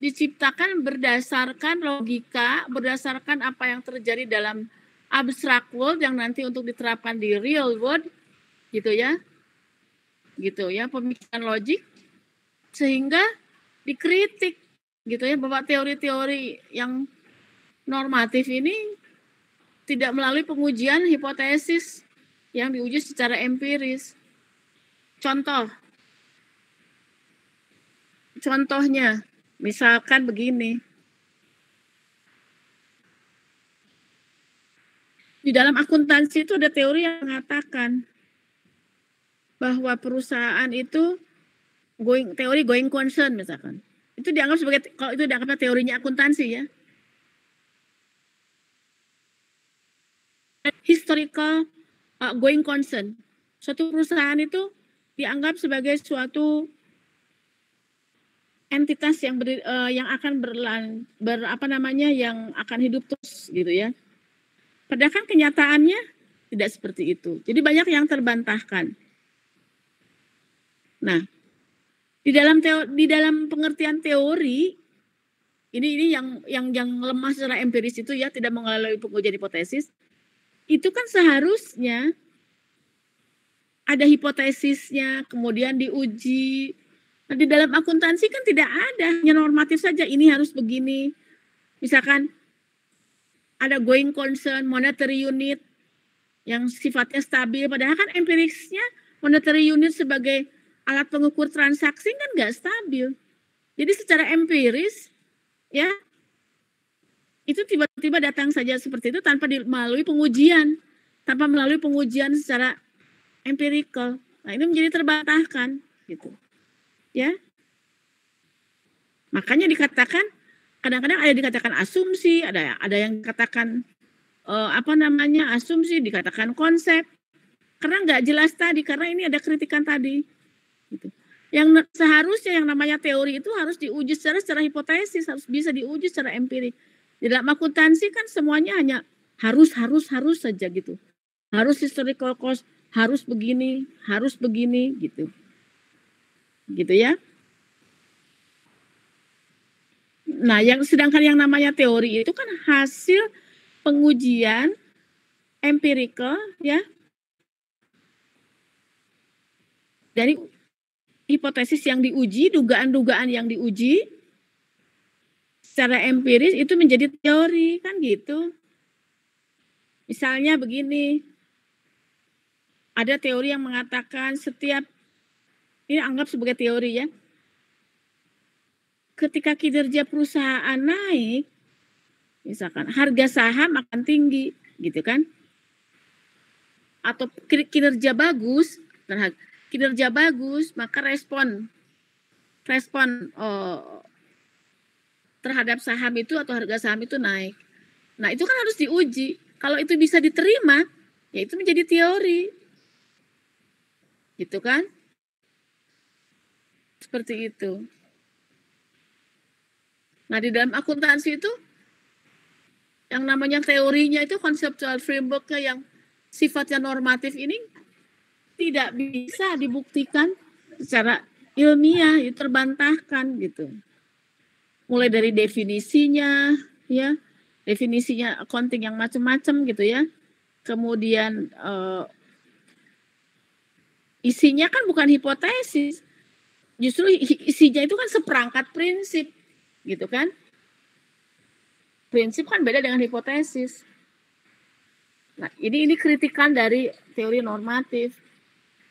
diciptakan berdasarkan logika, berdasarkan apa yang terjadi dalam abstract world yang nanti untuk diterapkan di real world gitu ya. Gitu ya, pemikiran logik sehingga dikritik gitu ya, bahwa teori-teori yang normatif ini tidak melalui pengujian hipotesis yang diuji secara empiris. Contohnya, misalkan begini. Di dalam akuntansi itu ada teori yang mengatakan bahwa perusahaan itu teori going concern misalkan. Itu dianggap sebagai, kalau itu dianggapnya teorinya akuntansi ya. Historical going concern. Suatu perusahaan itu dianggap sebagai suatu entitas yang yang akan yang akan hidup terus gitu ya. Padahal kan kenyataannya tidak seperti itu. Jadi banyak yang terbantahkan. Nah, di dalam pengertian teori ini yang lemah secara empiris itu ya, tidak mengalami pengujian hipotesis. Itu kan seharusnya ada hipotesisnya, kemudian diuji. Nah, di dalam akuntansi kan tidak ada, hanya normatif saja, ini harus begini. Misalkan ada going concern, monetary unit yang sifatnya stabil, padahal kan empirisnya monetary unit sebagai alat pengukur transaksi kan nggak stabil. Jadi secara empiris, ya, itu tiba-tiba datang saja seperti itu tanpa melalui pengujian, secara empirical. Nah, ini menjadi terbantahkan gitu. Ya. Makanya dikatakan kadang-kadang ada dikatakan asumsi, ada yang katakan asumsi, dikatakan konsep. Karena nggak jelas tadi, karena ini ada kritikan tadi. Gitu. Yang seharusnya yang namanya teori itu harus diuji secara hipotesis, harus bisa diuji secara empirik. Di dalam akuntansi kan semuanya hanya harus saja gitu. Harus historical cost, harus begini gitu. Gitu ya. Nah, sedangkan yang namanya teori itu kan hasil pengujian empirical ya. Dari hipotesis yang diuji, dugaan-dugaan yang diuji secara empiris itu menjadi teori kan gitu. Misalnya begini. Ada teori yang mengatakan ini anggap sebagai teori ya. Ketika kinerja perusahaan naik, misalkan harga saham akan tinggi, gitu kan? Atau kinerja bagus, maka respon terhadap saham itu atau harga saham itu naik. Nah, itu kan harus diuji. Kalau itu bisa diterima, ya itu menjadi teori. Gitu kan? Seperti itu. Nah, di dalam akuntansi itu yang namanya teorinya itu conceptual framework-nya yang sifatnya normatif ini tidak bisa dibuktikan secara ilmiah, itu terbantahkan gitu. Mulai dari definisinya ya, definisinya accounting yang macam-macam gitu ya. Kemudian isinya kan bukan hipotesis. Justru isinya itu kan seperangkat prinsip. Gitu kan? Prinsip kan beda dengan hipotesis. Nah, ini kritikan dari teori normatif.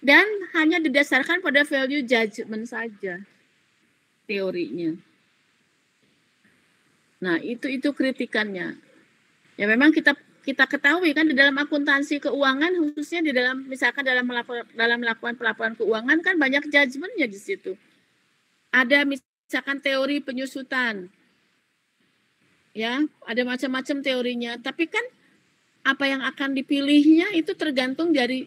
Dan hanya didasarkan pada value judgment saja teorinya. Nah, itu kritikannya. Ya memang kita ketahui kan di dalam akuntansi keuangan, khususnya di dalam misalkan dalam melakukan pelaporan keuangan kan banyak judgment-nya di situ. Ada misalkan teori penyusutan. Ya, ada macam-macam teorinya, tapi kan apa yang akan dipilihnya itu tergantung dari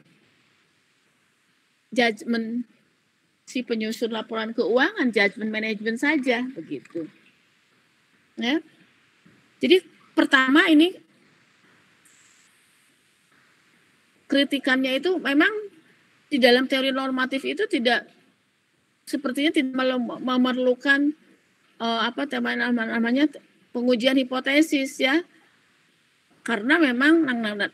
judgment si penyusun laporan keuangan, judgment management saja begitu. Ya. Jadi pertama ini kritikannya itu memang di dalam teori normatif itu sepertinya tidak memerlukan pengujian hipotesis ya, karena memang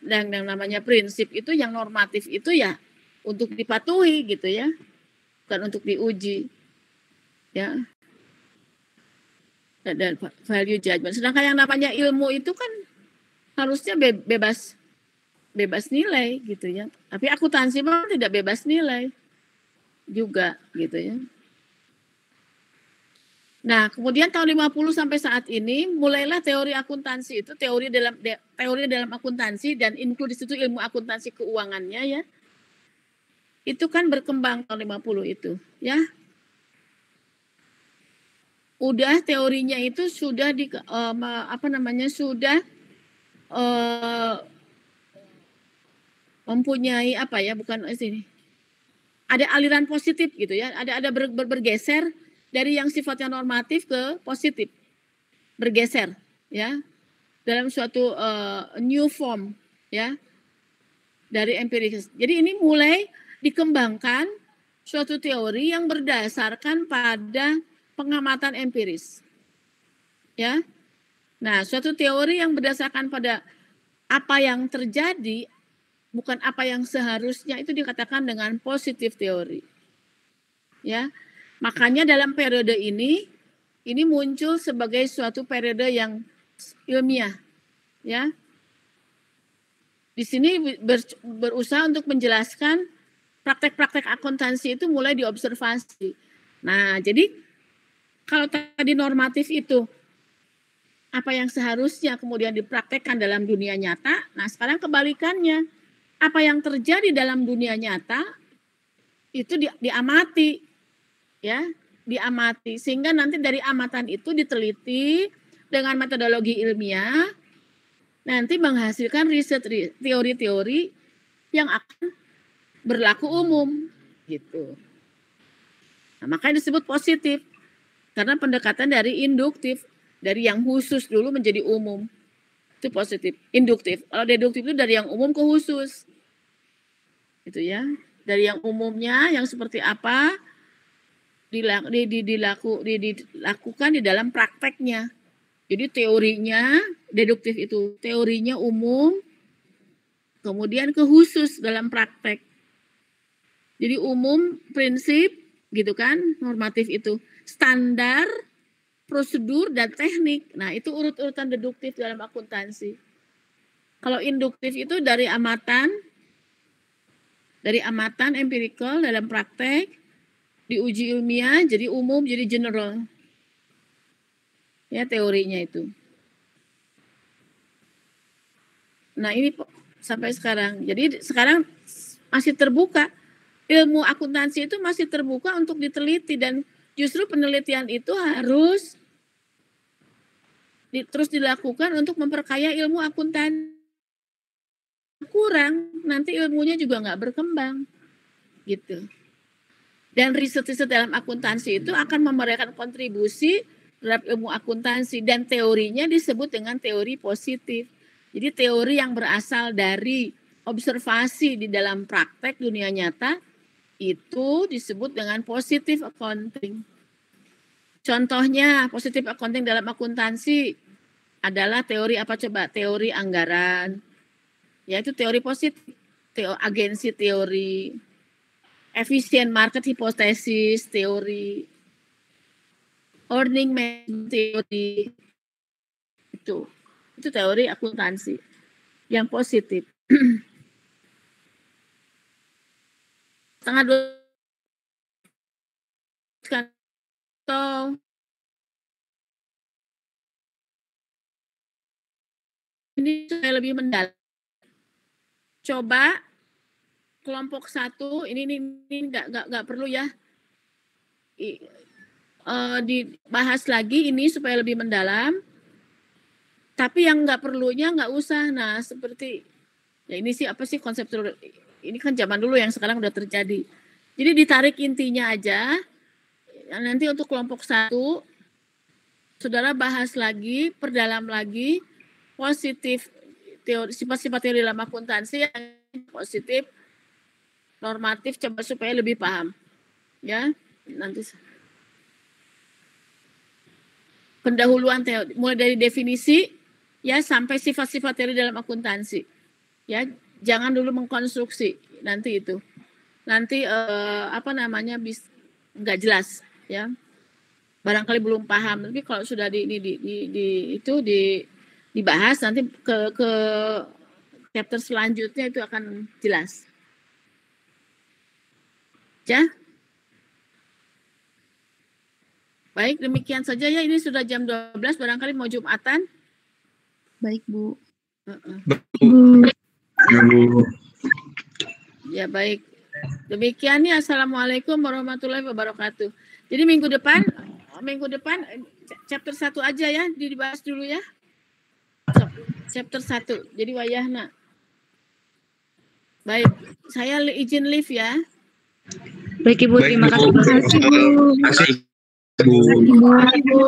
yang namanya prinsip itu yang normatif itu ya untuk dipatuhi gitu ya, bukan untuk diuji ya. Dan value judgment. Sedangkan yang namanya ilmu itu kan harusnya bebas nilai gitu ya. Tapi akuntansi memang tidak bebas nilai juga gitu ya. Nah, kemudian tahun 50 sampai saat ini mulailah teori akuntansi itu teori dalam akuntansi dan include di situ ilmu akuntansi keuangannya ya. itu kan berkembang tahun 50 itu, ya. Udah teorinya itu sudah sudah mempunyai apa ya, bukan sini. Ada aliran positif gitu ya, ada bergeser dari yang sifatnya normatif ke positif. Bergeser ya. Dalam suatu new form ya. Dari empiris. Jadi ini mulai dikembangkan suatu teori yang berdasarkan pada pengamatan empiris. Ya. Nah, suatu teori yang berdasarkan pada apa yang terjadi, bukan apa yang seharusnya, itu dikatakan dengan positif teori. Ya. Makanya dalam periode ini muncul sebagai suatu periode yang ilmiah. Ya. Di sini berusaha untuk menjelaskan praktek-praktek akuntansi itu mulai diobservasi. Nah, jadi kalau tadi normatif itu apa yang seharusnya kemudian dipraktekkan dalam dunia nyata, nah sekarang kebalikannya. Apa yang terjadi dalam dunia nyata itu diamati. Ya, diamati sehingga nanti dari amatan itu diteliti dengan metodologi ilmiah, nanti menghasilkan riset teori-teori yang akan berlaku umum gitu. Nah, makanya disebut positif karena pendekatan dari induktif, dari yang khusus dulu menjadi umum. Itu positif. Induktif. Kalau deduktif itu dari yang umum ke khusus. Gitu ya. Dari yang umumnya yang seperti apa dilakukan di dalam prakteknya. Jadi teorinya deduktif itu teorinya umum, kemudian ke khusus dalam praktek. Jadi umum prinsip gitu kan, normatif itu standar, prosedur dan teknik. Nah, itu urut-urutan deduktif dalam akuntansi. Kalau induktif itu dari amatan empirical dalam praktek, diuji ilmiah jadi umum, jadi general. Ya, teorinya itu. Nah, ini sampai sekarang. Jadi sekarang masih terbuka. Ilmu akuntansi itu masih terbuka untuk diteliti dan justru penelitian itu harus terus dilakukan untuk memperkaya ilmu akuntansi. Kurang, nanti ilmunya juga nggak berkembang. Gitu. Dan riset-riset dalam akuntansi itu akan memberikan kontribusi terhadap ilmu akuntansi dan teorinya disebut dengan teori positif. Jadi teori yang berasal dari observasi di dalam praktek dunia nyata itu disebut dengan positive accounting. Contohnya positive accounting dalam akuntansi adalah teori apa coba? Teori anggaran. Yaitu teori positif, agensi teori, efficient market hypothesis teori, earning management teori, itu teori akuntansi yang positif. Setengah dua ini saya lebih mendalam. Coba kelompok 1 ini nggak perlu ya dibahas lagi ini supaya lebih mendalam. Tapi yang nggak perlunya nggak usah. Nah, seperti ya ini sih apa sih konsep ini kan zaman dulu yang sekarang udah terjadi. Jadi ditarik intinya aja. Nanti untuk kelompok 1 saudara bahas lagi, perdalam lagi positif teori sifat-sifat teori dalam akuntansi yang positif, normatif, coba supaya lebih paham. Ya, nanti pendahuluan teori mulai dari definisi ya sampai sifat-sifat teori dalam akuntansi. Ya, jangan dulu mengkonstruksi nanti itu. Nanti nggak jelas ya. Barangkali belum paham. Tapi kalau sudah dibahas nanti ke chapter selanjutnya itu akan jelas. Ya. Baik, demikian saja ya. Ini sudah jam 12, barangkali mau Jumatan. Baik, Bu. Bu. Ya, baik. Demikian ya, assalamualaikum warahmatullahi wabarakatuh. Jadi minggu depan chapter 1 aja ya, dibahas dulu ya. Chapter 1. Jadi wayahna. Baik, saya izin live ya. Baik Ibu, terima kasih. Terima kasih Bu. Ibu.